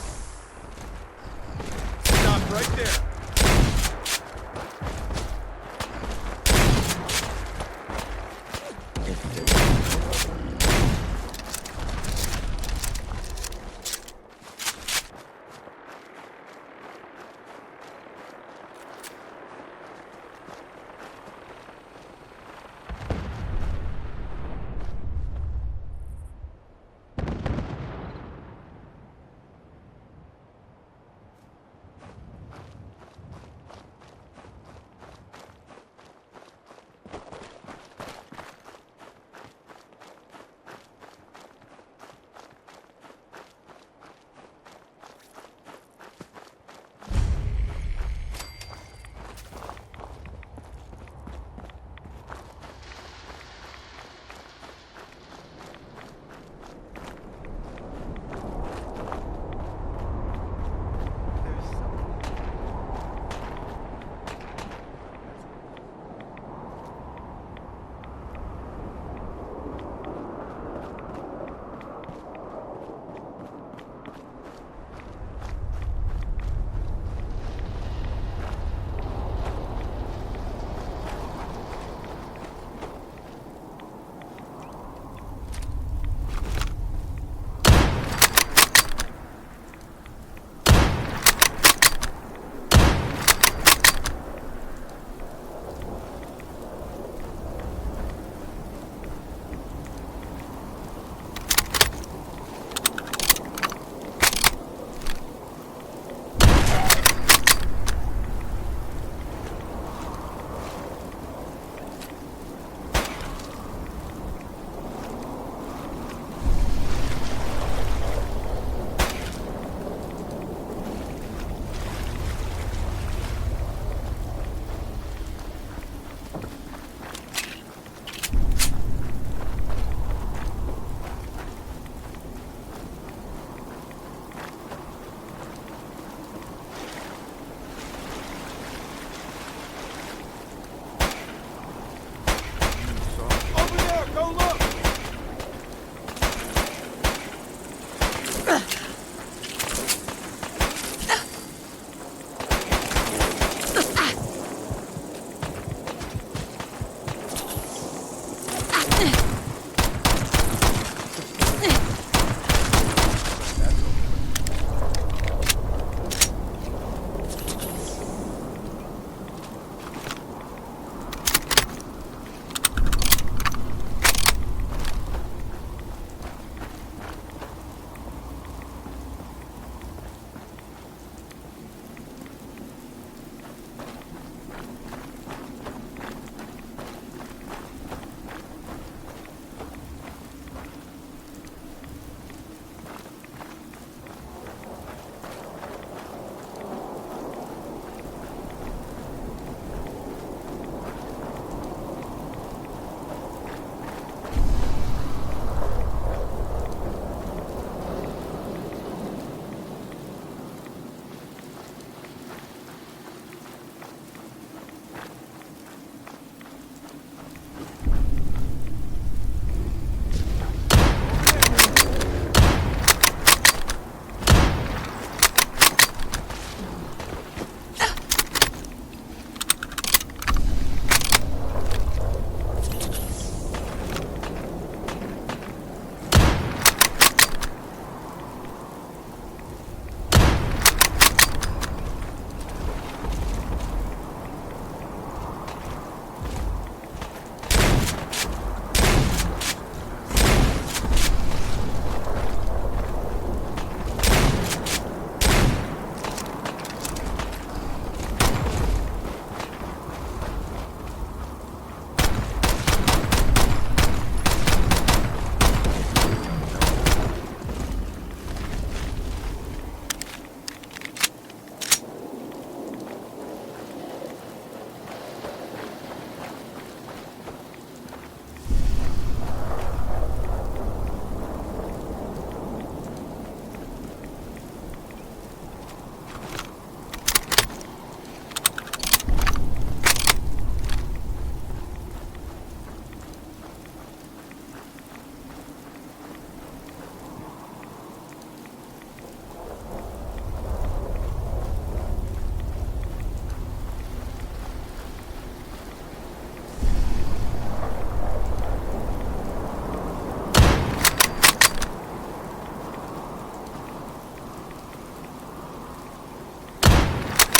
Stop right there.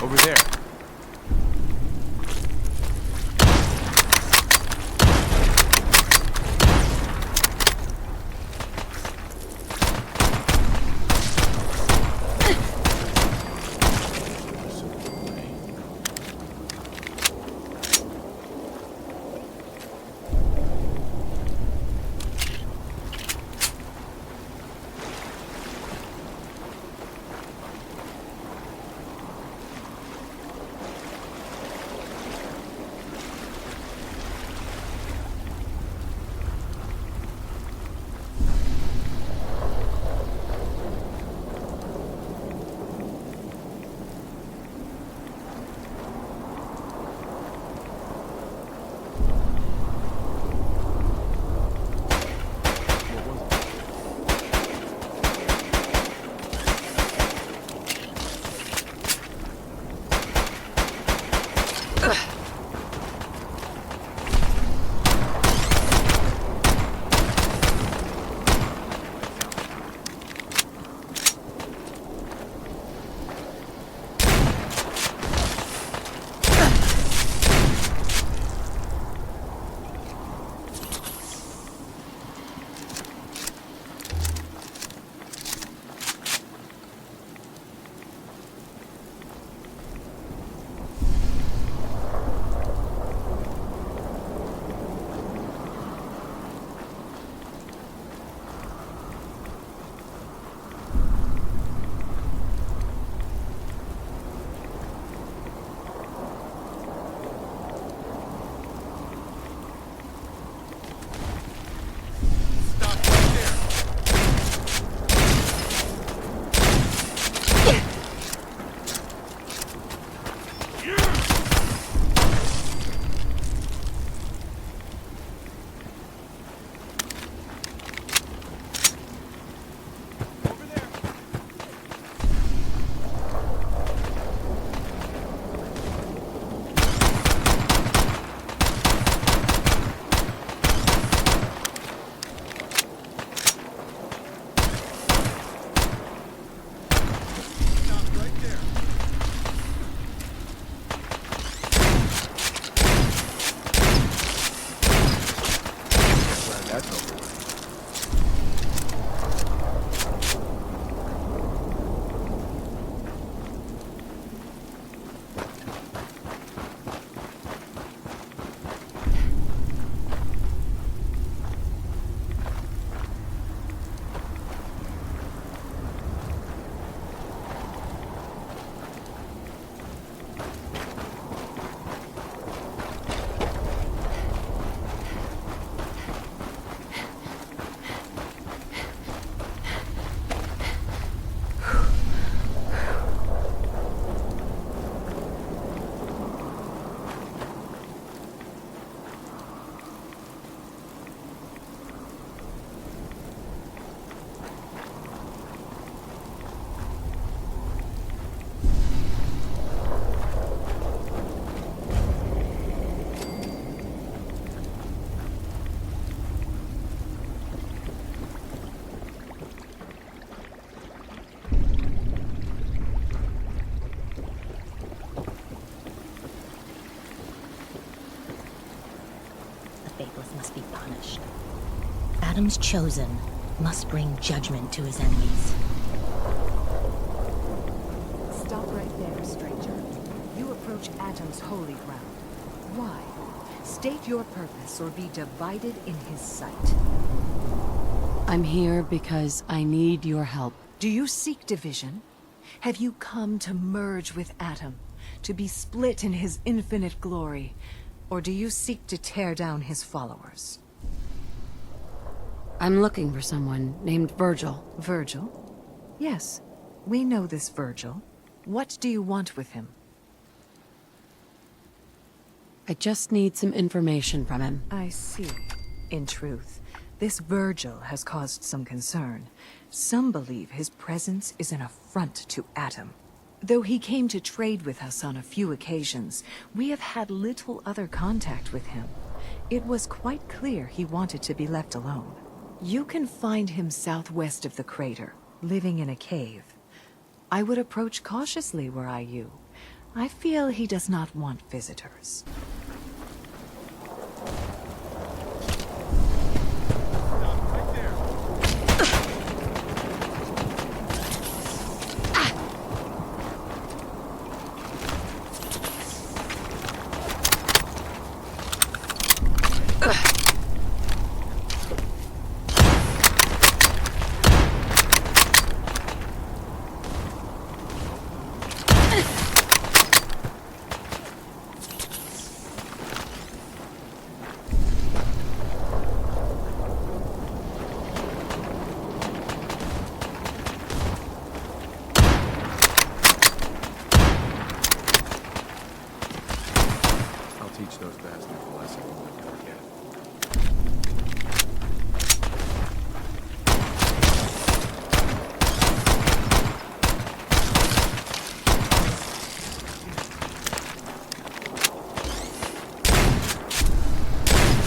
Over there. Must be punished. Adam's chosen must bring judgment to his enemies. Stop right there, stranger. You approach Atom's holy ground. Why? State your purpose or be divided in his sight. I'm here because I need your help. Do you seek division? Have you come to merge with Atom? To be split in his infinite glory? Or do you seek to tear down his followers? I'm looking for someone named Virgil. Virgil? Yes, we know this Virgil. What do you want with him? I just need some information from him. I see. In truth, this Virgil has caused some concern. Some believe his presence is an affront to Atom. Though he came to trade with us on a few occasions, we have had little other contact with him. It was quite clear he wanted to be left alone. You can find him southwest of the crater, living in a cave. I would approach cautiously were I you. I feel he does not want visitors. Teach those bastards a lesson they'll never forget.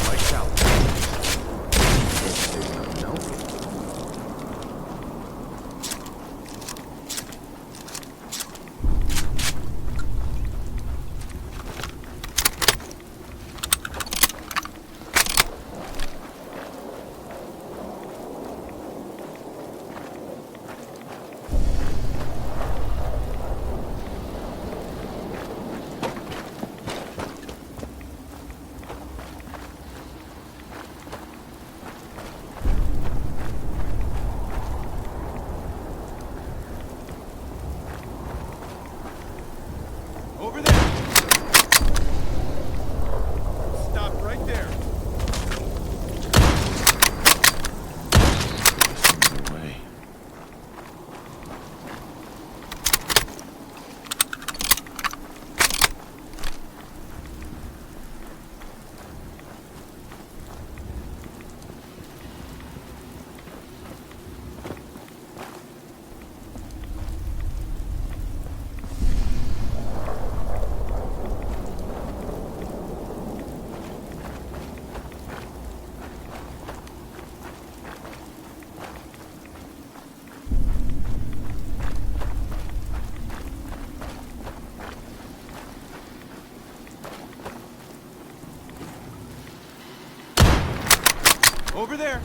Lights out. Over there! Stop right there! Way. Over there!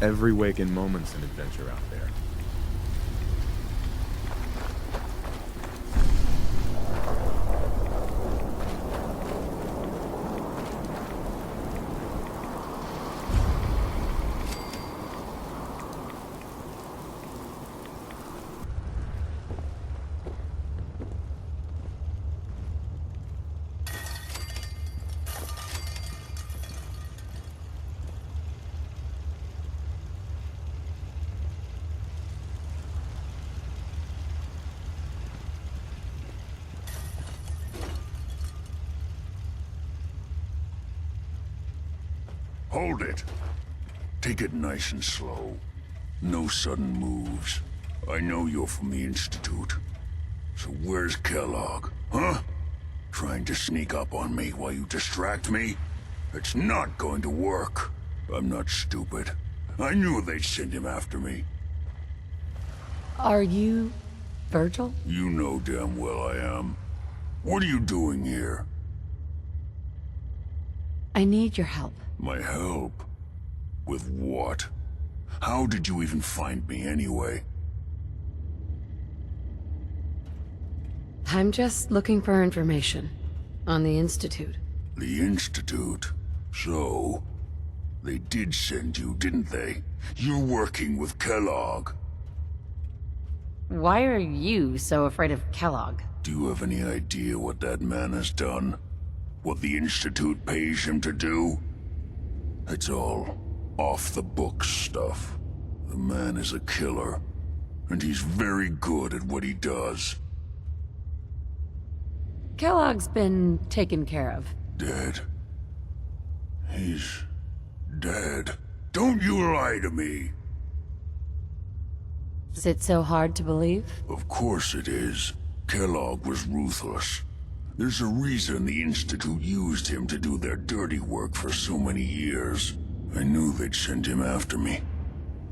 Every waking moment's an adventure out there. Hold it. Take it nice and slow. No sudden moves. I know you're from the Institute. So where's Kellogg, huh? Trying to sneak up on me while you distract me? It's not going to work. I'm not stupid. I knew they'd send him after me. Are you Virgil? You know damn well I am. What are you doing here? I need your help. My help? With what? How did you even find me anyway? I'm just looking for information on the Institute. The Institute? So, they did send you, didn't they? You're working with Kellogg. Why are you so afraid of Kellogg? Do you have any idea what that man has done? What the Institute pays him to do? It's all off-the-books stuff. The man is a killer, and he's very good at what he does. Kellogg's been taken care of. Dead. He's dead. Don't you lie to me! Is it so hard to believe? Of course it is. Kellogg was ruthless. There's a reason the Institute used him to do their dirty work for so many years. I knew they'd send him after me.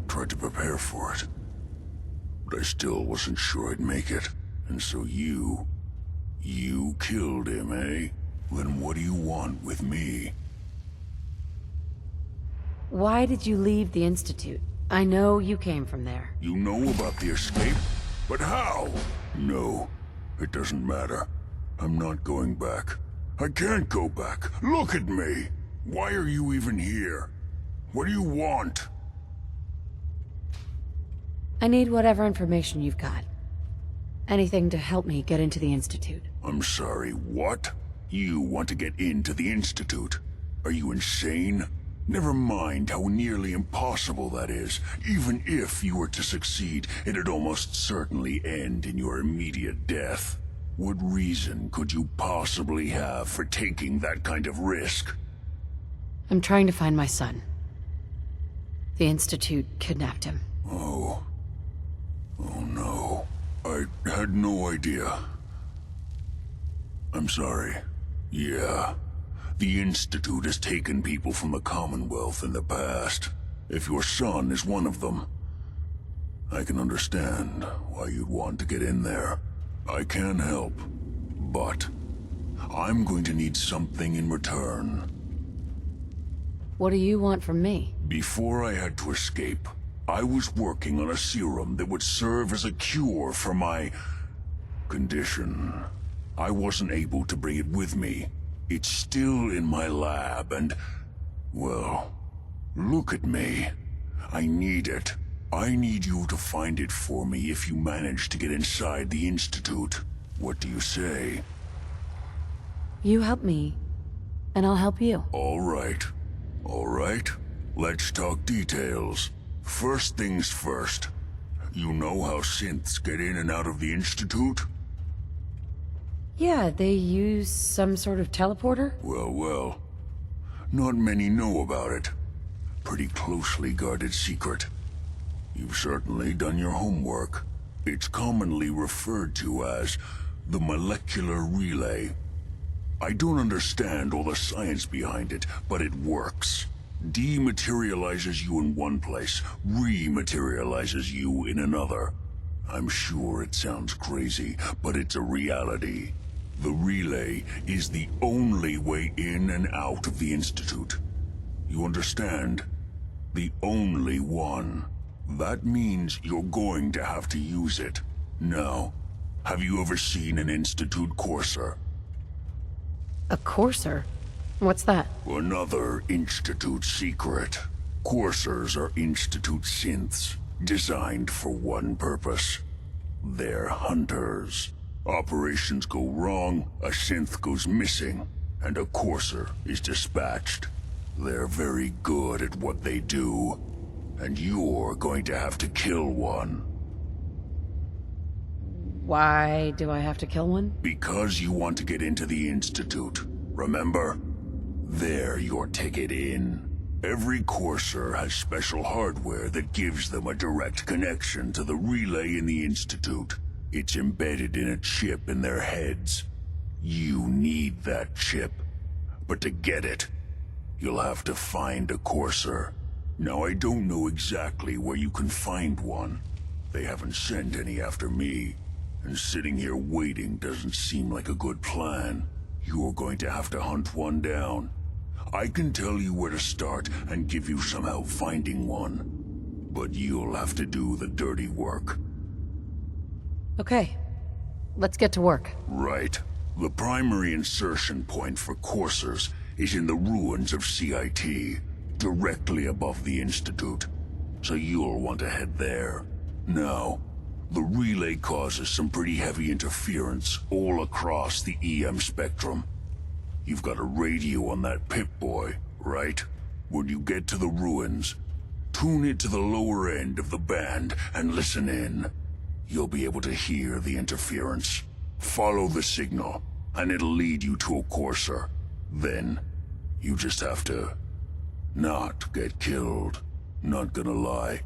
Tried to prepare for it. But I still wasn't sure I'd make it. And so you killed him, eh? Then what do you want with me? Why did you leave the Institute? I know you came from there. You know about the escape? But how? No, it doesn't matter. I'm not going back. I can't go back. Look at me! Why are you even here? What do you want? I need whatever information you've got. Anything to help me get into the Institute. I'm sorry, what? You want to get into the Institute? Are you insane? Never mind how nearly impossible that is. Even if you were to succeed, it'd almost certainly end in your immediate death. What reason could you possibly have for taking that kind of risk? I'm trying to find my son. The Institute kidnapped him. Oh no. I had no idea. I'm sorry. Yeah. The Institute has taken people from the Commonwealth in the past. If your son is one of them, I can understand why you'd want to get in there. I can help, but I'm going to need something in return. What do you want from me? Before I had to escape, I was working on a serum that would serve as a cure for my condition. I wasn't able to bring it with me. It's still in my lab and, well, look at me. I need it. I need you to find it for me if you manage to get inside the Institute. What do you say? You help me, and I'll help you. All right. All right. Let's talk details. First things first. You know how synths get in and out of the Institute? Yeah, they use some sort of teleporter? Well. Not many know about it. Pretty closely guarded secret. You've certainly done your homework. It's commonly referred to as the molecular relay. I don't understand all the science behind it, but it works. Dematerializes you in one place, rematerializes you in another. I'm sure it sounds crazy, but it's a reality. The relay is the only way in and out of the Institute. You understand? The only one. That means you're going to have to use it. Now, have you ever seen an Institute courser? A courser? What's that? Another Institute secret. Coursers are Institute synths, designed for one purpose. They're hunters. Operations go wrong, a synth goes missing, and a courser is dispatched. They're very good at what they do, and you're going to have to kill one. Why do I have to kill one? Because you want to get into the Institute, remember? They're your ticket in. Every courser has special hardware that gives them a direct connection to the relay in the Institute. It's embedded in a chip in their heads. You need that chip. But to get it, you'll have to find a courser. Now, I don't know exactly where you can find one. They haven't sent any after me. And sitting here waiting doesn't seem like a good plan. You're going to have to hunt one down. I can tell you where to start and give you some help finding one. But you'll have to do the dirty work. Okay. Let's get to work. Right. The primary insertion point for coursers is in the ruins of CIT, directly above the Institute. So you'll want to head there. Now, The relay causes some pretty heavy interference all across the EM spectrum. You've got a radio on that Pip-Boy, right? When you get to the ruins, tune it to the lower end of the band and listen in. You'll be able to hear the interference. Follow the signal, and it'll lead you to a courser. Then, you just have to not get killed. Not gonna lie,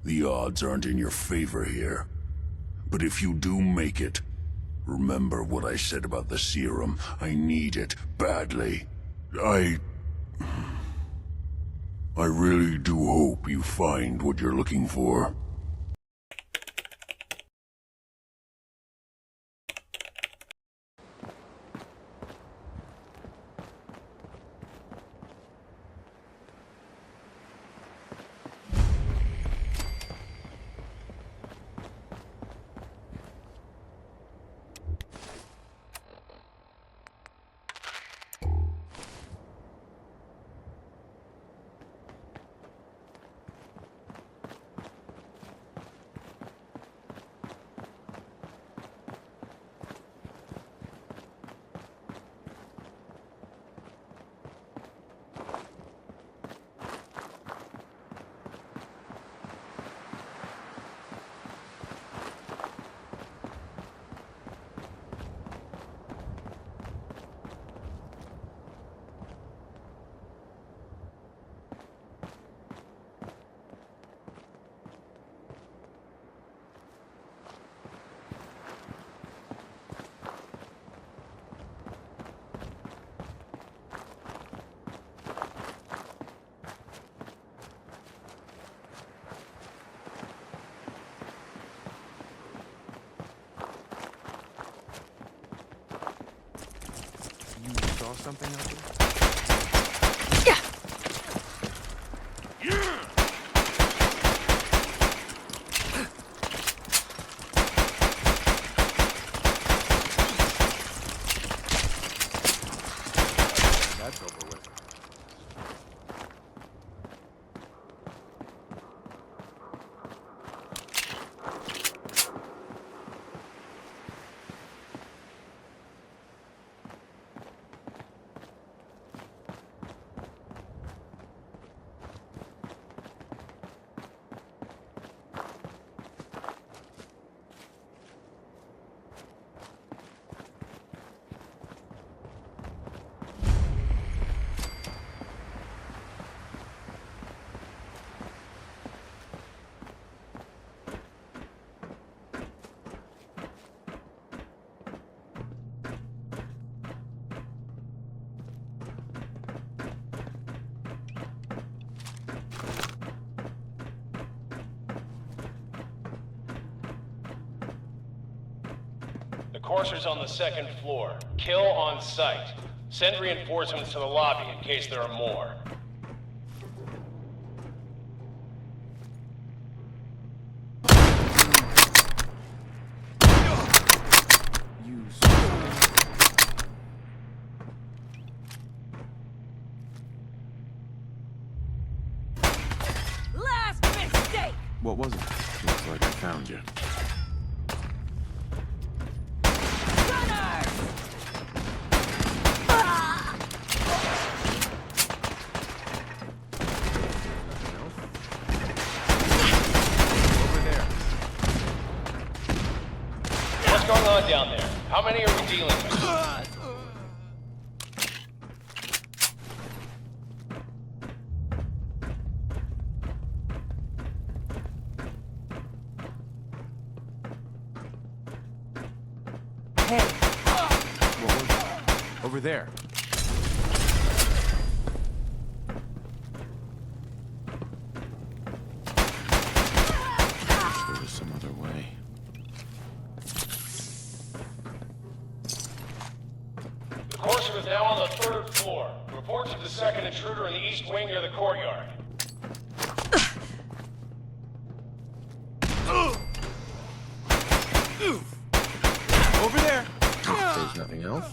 the odds aren't in your favor here. But if you do make it, remember what I said about the serum. I need it badly. I really do hope you find what you're looking for. Saw something out there? That's over with. The courser's on the second floor. Kill on sight. Send reinforcements to the lobby in case there are more. Last mistake! What was it? Looks like I found you. What's going on down there? How many are we dealing with? Hey. What was it? Over there. Wish there was some other way. The courser is now on the third floor. Reports of the second intruder in the east wing near the courtyard. Over there! There's nothing else.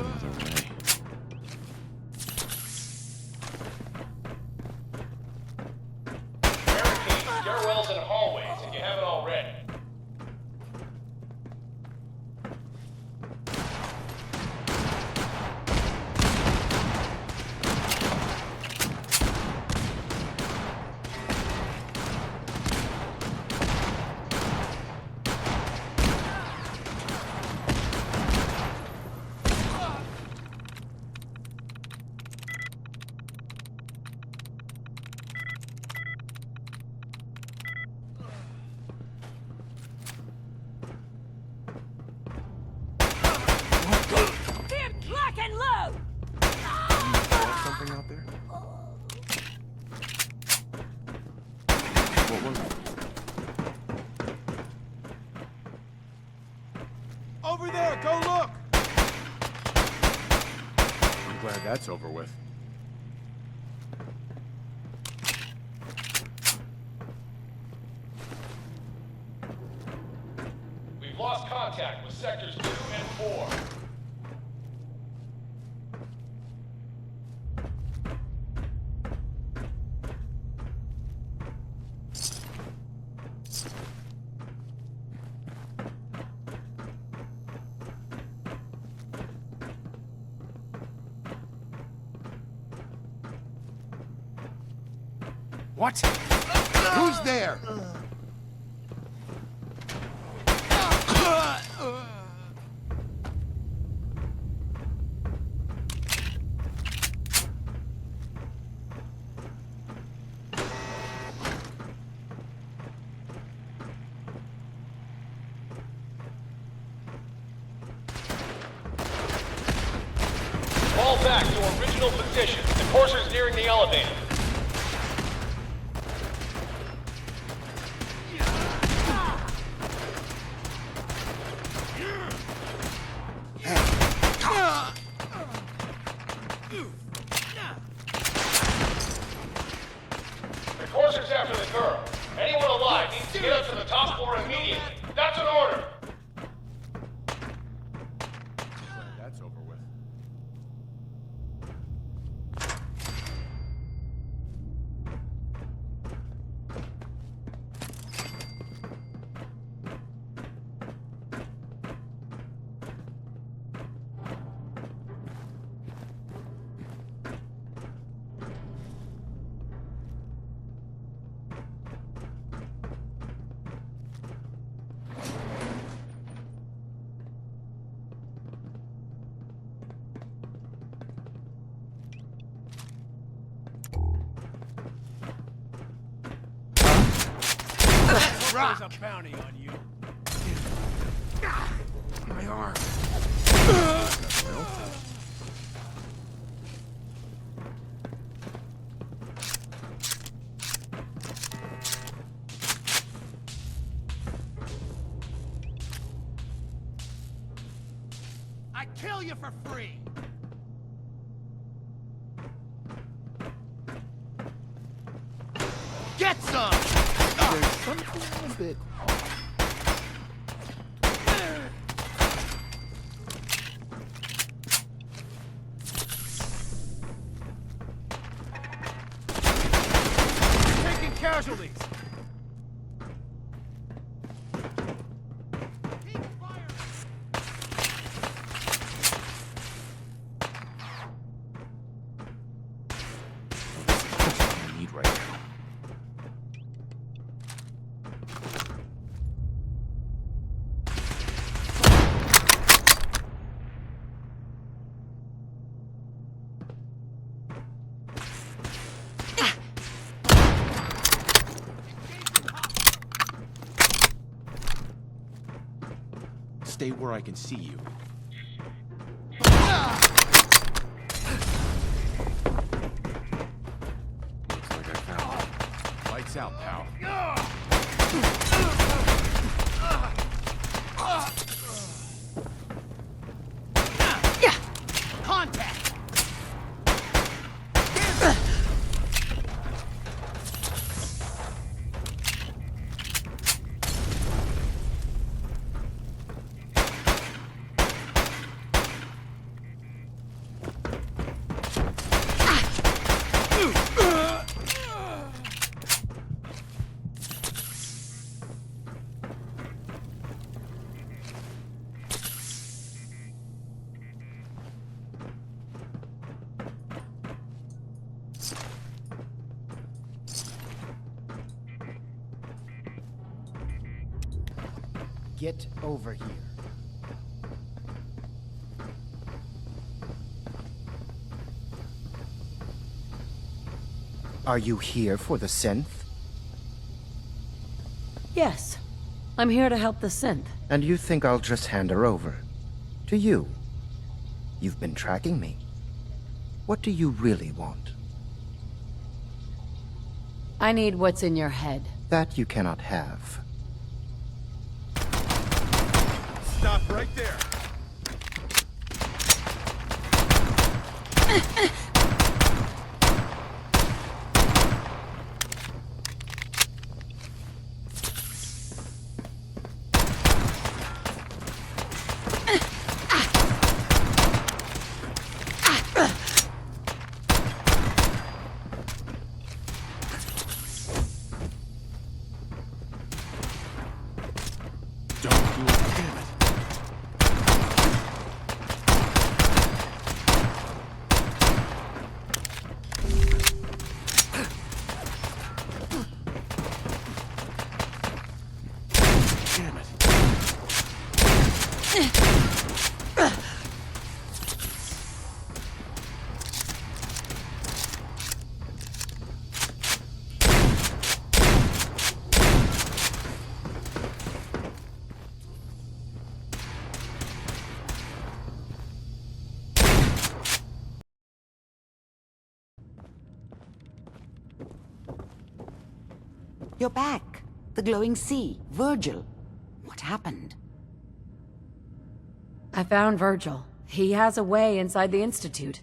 some other way. Barricade stairwells and hallways if you haven't already. Something out there? What was it? Over there! Go look! I'm glad that's over with. We've lost contact with sectors 2 and 4. What? Who's there? Fall back to original positions. The courser's nearing the elevator. The courser's after the girl. Anyone alive needs to get up to the top floor immediately. That's an order. Glad that's over with. There's a bounty on you. My arm. I kill you for free. Get some. There's something a bit Taking casualties. I need right now. Stay where I can see you. Looks like I found it. Lights out, pal. Contact. Get over here. Are you here for the synth? Yes. I'm here to help the synth. And you think I'll just hand her over? To you? You've been tracking me. What do you really want? I need what's in your head. That you cannot have. Stop right there. You're back. The glowing sea. Virgil. What happened? I found Virgil. He has a way inside the Institute.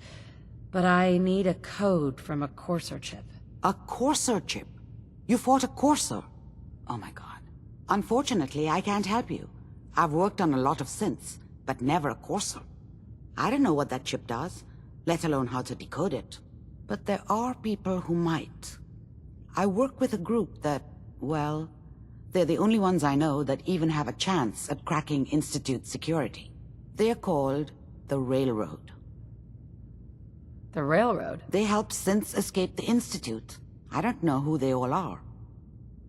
But I need a code from a Courser chip. A Courser chip? You fought a Courser? Oh my god. Unfortunately, I can't help you. I've worked on a lot of synths, but never a Courser. I don't know what that chip does, let alone how to decode it. But there are people who might. I work with a group that, well, they're the only ones I know that even have a chance at cracking Institute security. They're called the Railroad. The Railroad? They help synths escape the Institute. I don't know who they all are.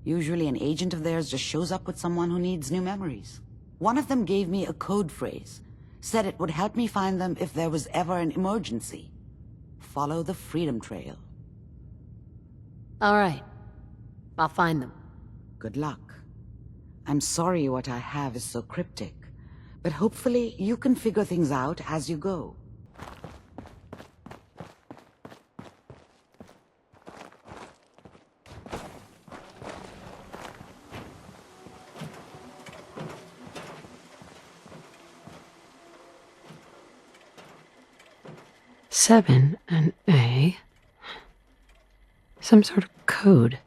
Usually an agent of theirs just shows up with someone who needs new memories. One of them gave me a code phrase, said it would help me find them if there was ever an emergency. Follow the Freedom Trail. All right. I'll find them. Good luck. I'm sorry what I have is so cryptic, but hopefully you can figure things out as you go. Seven and A. Some sort of code.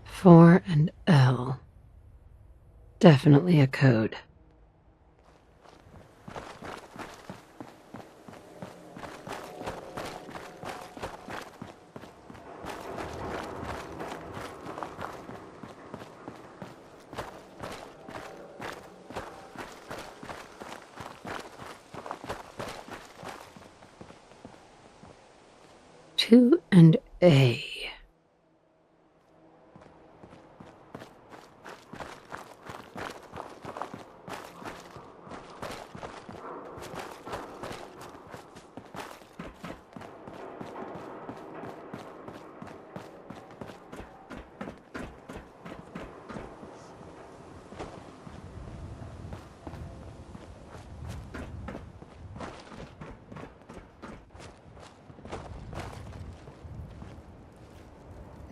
Four and L. Definitely a code. Two and A.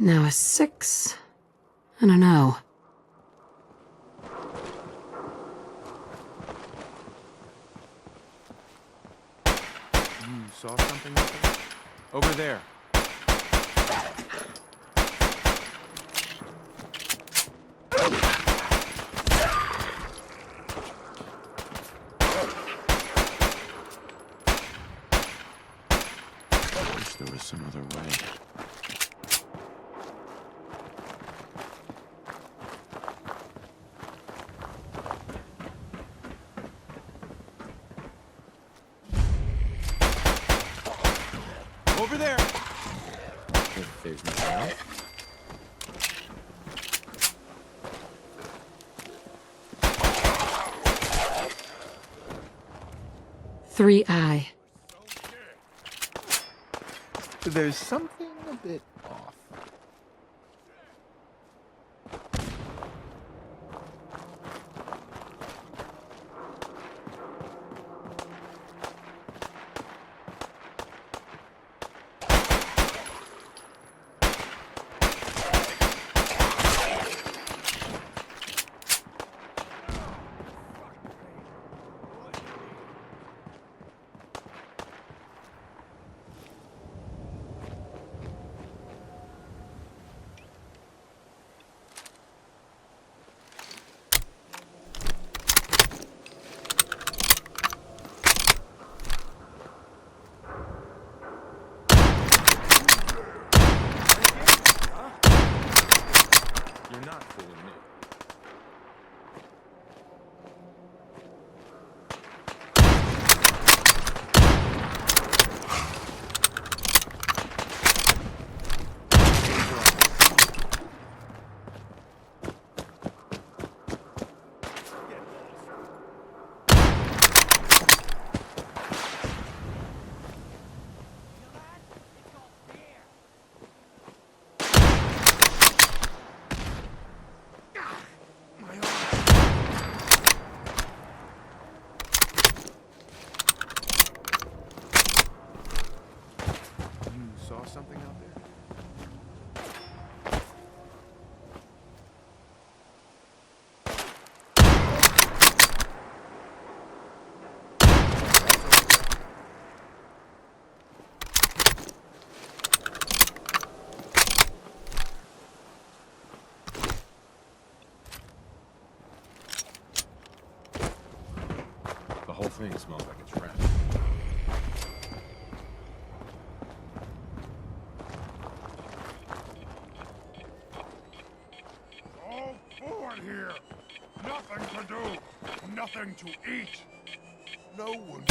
Now a 6 and an O. You saw something up there? Over there. there was some other way. Over there! If there's nothing else. Three Eye. There's something a bit off. You're not fooling me. Saw something out there? The whole thing smells like it's wrapped. All bored here. Nothing to do. Nothing to eat. No one.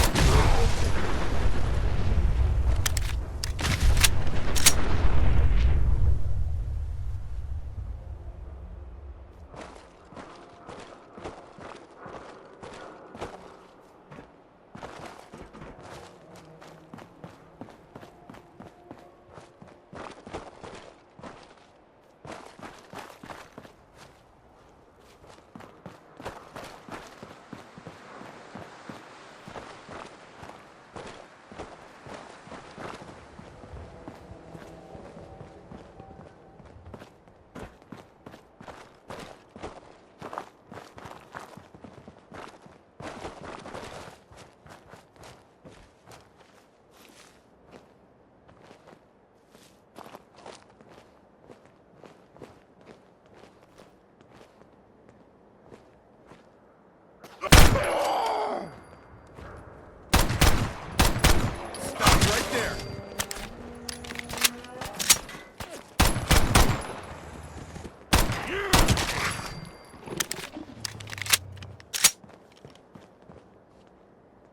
Stop right there!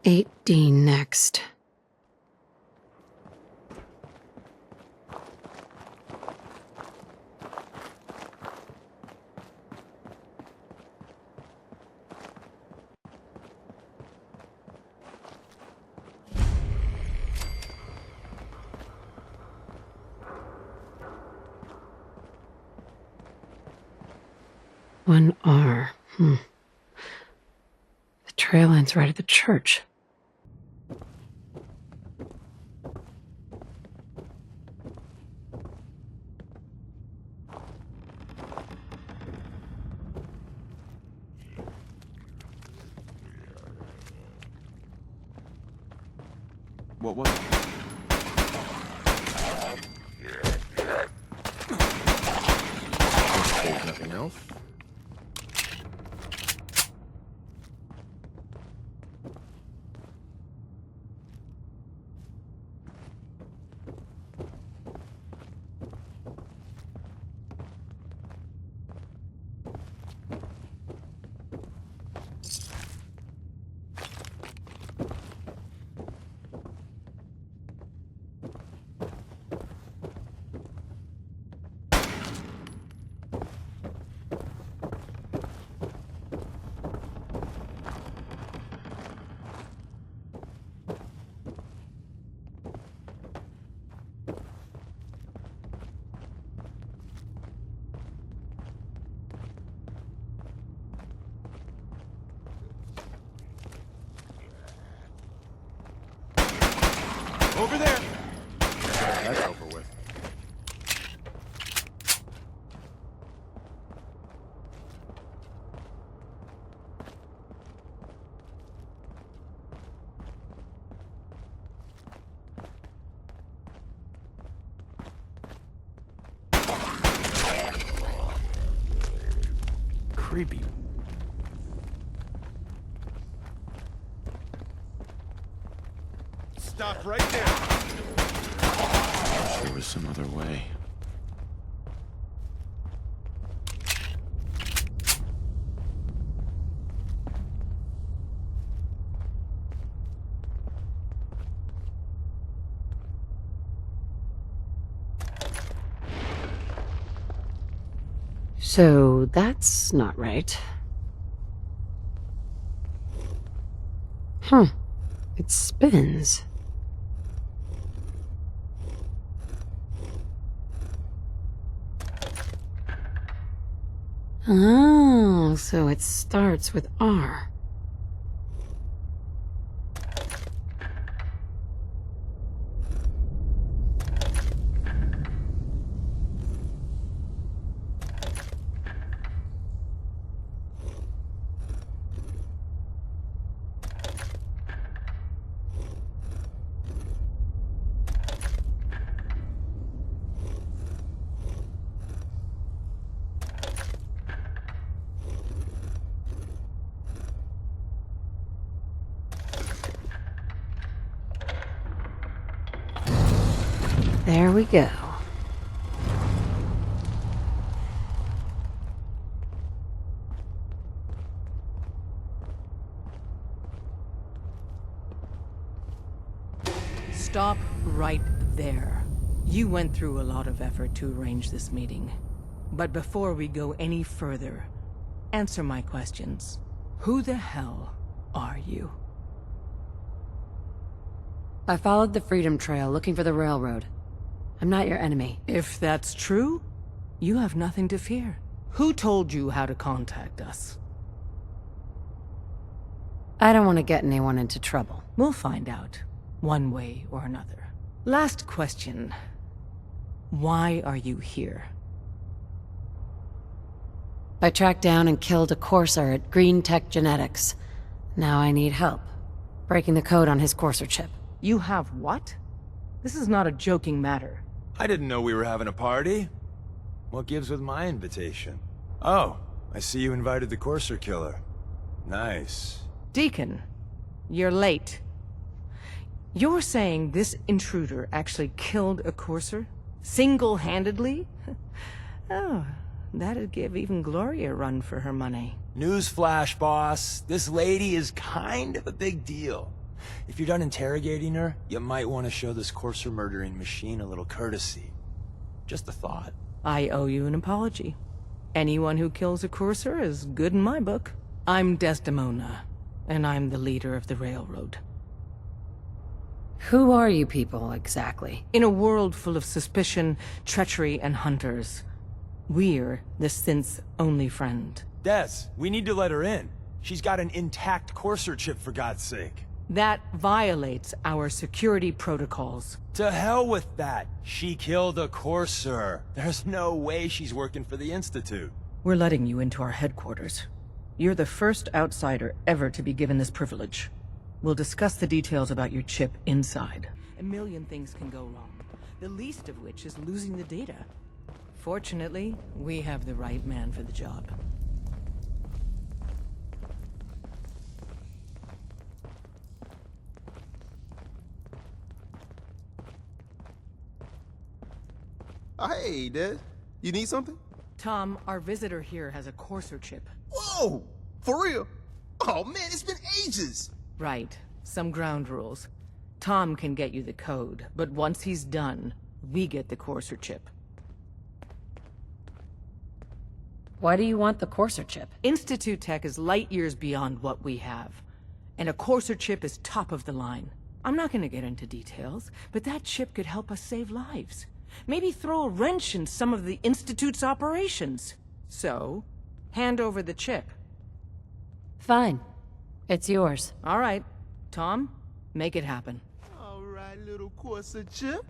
8D next. One R. The trail ends right at the church. What was it? There's nothing else? Over there! That's over with. Creepy. Stop right there! Wish there was some other way. So that's not right. Huh. It spins. Oh, so it starts with R. There we go. Stop right there. You went through a lot of effort to arrange this meeting. But before we go any further, answer my questions. Who the hell are you? I followed the Freedom Trail looking for the railroad. I'm not your enemy. If that's true, you have nothing to fear. Who told you how to contact us? I don't want to get anyone into trouble. We'll find out, one way or another. Last question. Why are you here? I tracked down and killed a courser at Green Tech Genetics. Now I need help. Breaking the code on his courser chip. You have what? This is not a joking matter. I didn't know we were having a party. What gives with my invitation? Oh, I see you invited the courser killer. Nice. Deacon, you're late. You're saying this intruder actually killed a courser? Single-handedly? Oh, that'd give even Gloria a run for her money. Newsflash, boss. This lady is kind of a big deal. If you're done interrogating her, you might want to show this courser murdering machine a little courtesy. Just a thought. I owe you an apology. Anyone who kills a courser is good in my book. I'm Desdemona, and I'm the leader of the railroad. Who are you people, exactly? In a world full of suspicion, treachery, and hunters, we're the synth's only friend. Des, we need to let her in. She's got an intact courser chip, for God's sake. That violates our security protocols. To hell with that. She killed a courser. There's no way she's working for the Institute. We're letting you into our headquarters. You're the first outsider ever to be given this privilege. We'll discuss the details about your chip inside. A million things can go wrong, the least of which is losing the data. Fortunately, we have the right man for the job. Hey, Des. You need something? Tom, our visitor here has a courser chip. Whoa! For real? Oh man, it's been ages! Right. Some ground rules. Tom can get you the code, but once he's done, we get the courser chip. Why do you want the courser chip? Institute tech is light years beyond what we have. And a courser chip is top of the line. I'm not gonna get into details, but that chip could help us save lives. Maybe throw a wrench in some of the Institute's operations. So, hand over the chip. Fine. It's yours. All right. Tom, make it happen. All right, little little courser, Chip.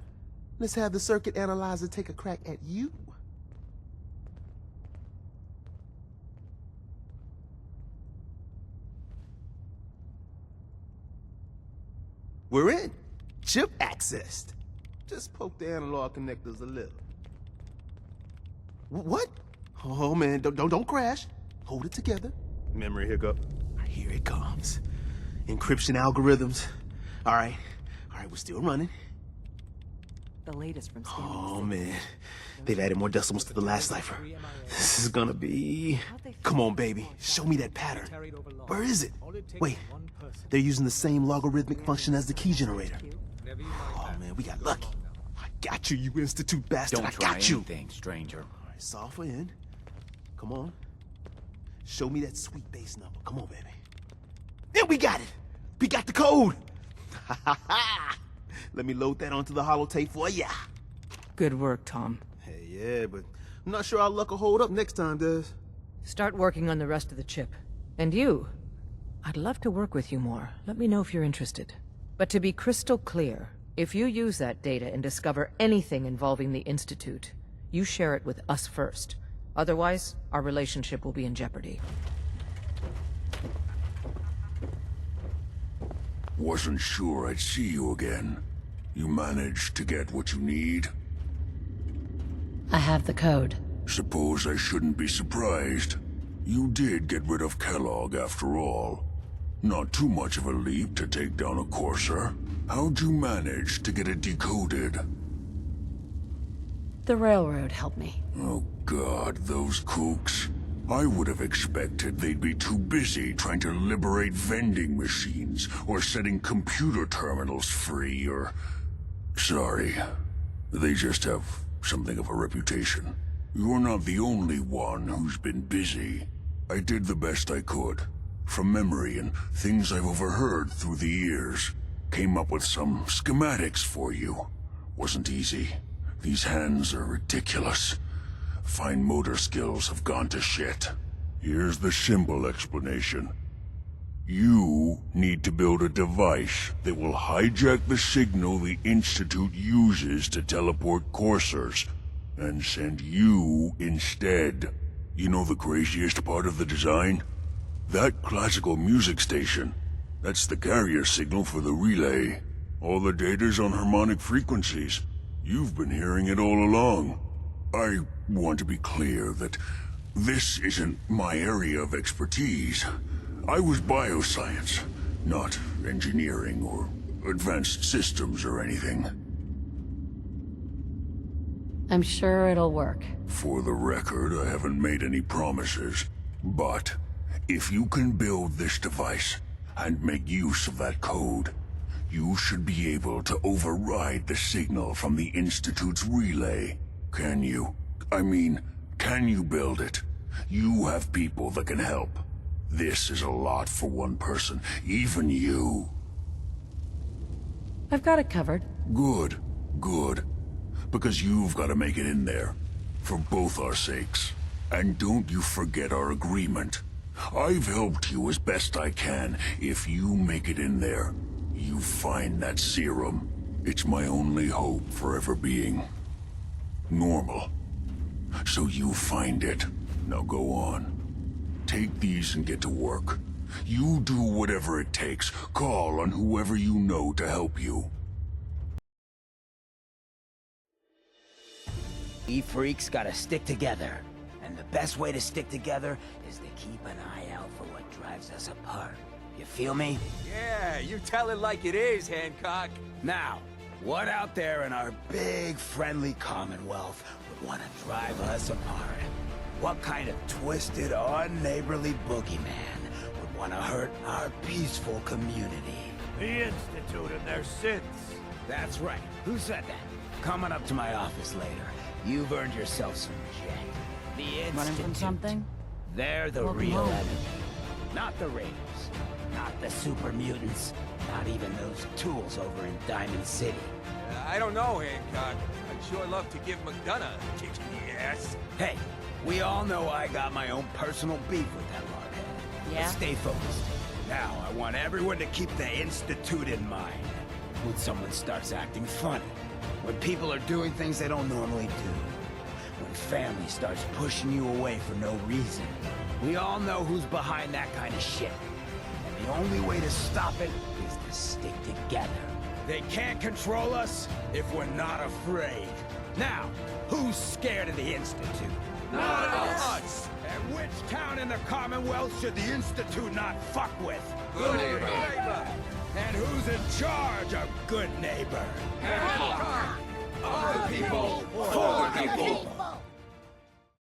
Let's have the circuit analyzer take a crack at you. We're in. Chip accessed. Just poke the analog connectors a little. What? Oh man, don't crash. Hold it together. Memory hiccup. Here it comes. Encryption algorithms. All right, we're still running. The latest from Stanley. Oh man, they've added more decimals to the last cipher. This is gonna be... Come on, baby, show me that pattern. Where is it? Wait, they're using the same logarithmic function as the key generator. Oh man, we got lucky. I got you, you Institute bastard. Don't I try got you. anything, stranger. All right, solve for in. Come on. Show me that sweet base number. Come on, baby. Then we got it. We got the code. Let me load that onto the holotape for ya. Good work, Tom. Hey, yeah, but I'm not sure our luck will hold up next time, Des. Start working on the rest of the chip. And you, I'd love to work with you more. Let me know if you're interested. But to be crystal clear, if you use that data and discover anything involving the Institute, you share it with us first. Otherwise, our relationship will be in jeopardy. Wasn't sure I'd see you again. You managed to get what you need? I have the code. Suppose I shouldn't be surprised. You did get rid of Kellogg after all. Not too much of a leap to take down a Courser. How'd you manage to get it decoded? The railroad helped me. Oh God, those kooks. I would have expected they'd be too busy trying to liberate vending machines or setting computer terminals free or... Sorry. They just have something of a reputation. You're not the only one who's been busy. I did the best I could. From memory and things I've overheard through the years. Came up with some schematics for you. Wasn't easy. These hands are ridiculous. Fine motor skills have gone to shit. Here's the simple explanation. You need to build a device that will hijack the signal the Institute uses to teleport coursers, and send you instead. You know the craziest part of the design? That classical music station. That's the carrier signal for the relay. All the data's on harmonic frequencies. You've been hearing it all along. I want to be clear that this isn't my area of expertise. I was bioscience, not engineering or advanced systems or anything. I'm sure it'll work. For the record, I haven't made any promises. But if you can build this device and make use of that code, you should be able to override the signal from the Institute's relay. Can you? I mean, can you build it? You have people that can help. This is a lot for one person, even you. I've got it covered. Good, good. Because you've got to make it in there. For both our sakes. And don't you forget our agreement. I've helped you as best I can. If you make it in there, you find that serum. It's my only hope for ever being normal. So you find it. Now go on. Take these and get to work. You do whatever it takes. Call on whoever you know to help you. We freaks gotta stick together. And the best way to stick together is to keep an eye out for what drives us apart. You feel me? Yeah, you tell it like it is, Hancock. Now, what out there in our big, friendly Commonwealth would want to drive us apart? What kind of twisted, unneighborly boogeyman would want to hurt our peaceful community? The Institute and their sins. That's right. Who said that? Coming up to my office later. You've earned yourself some respect. The Institute. Running from something? They're the Welcome real home. enemy. Not the Raiders. Not the super mutants. Not even those tools over in Diamond City. I don't know, Hancock. I'd sure love to give McDonough a kick in the ass. Hey, we all know I got my own personal beef with that loghead. Yeah? But stay focused. Now, I want everyone to keep the Institute in mind. when someone starts acting funny. When people are doing things they don't normally do. When family starts pushing you away for no reason. We all know who's behind that kind of shit. And the only way to stop it is to stick together. They can't control us if we're not afraid. Now, who's scared of the Institute? Not us! And which town in the Commonwealth should the Institute not fuck with? Good neighbor! And who's in charge of good neighbor? Other people for the people!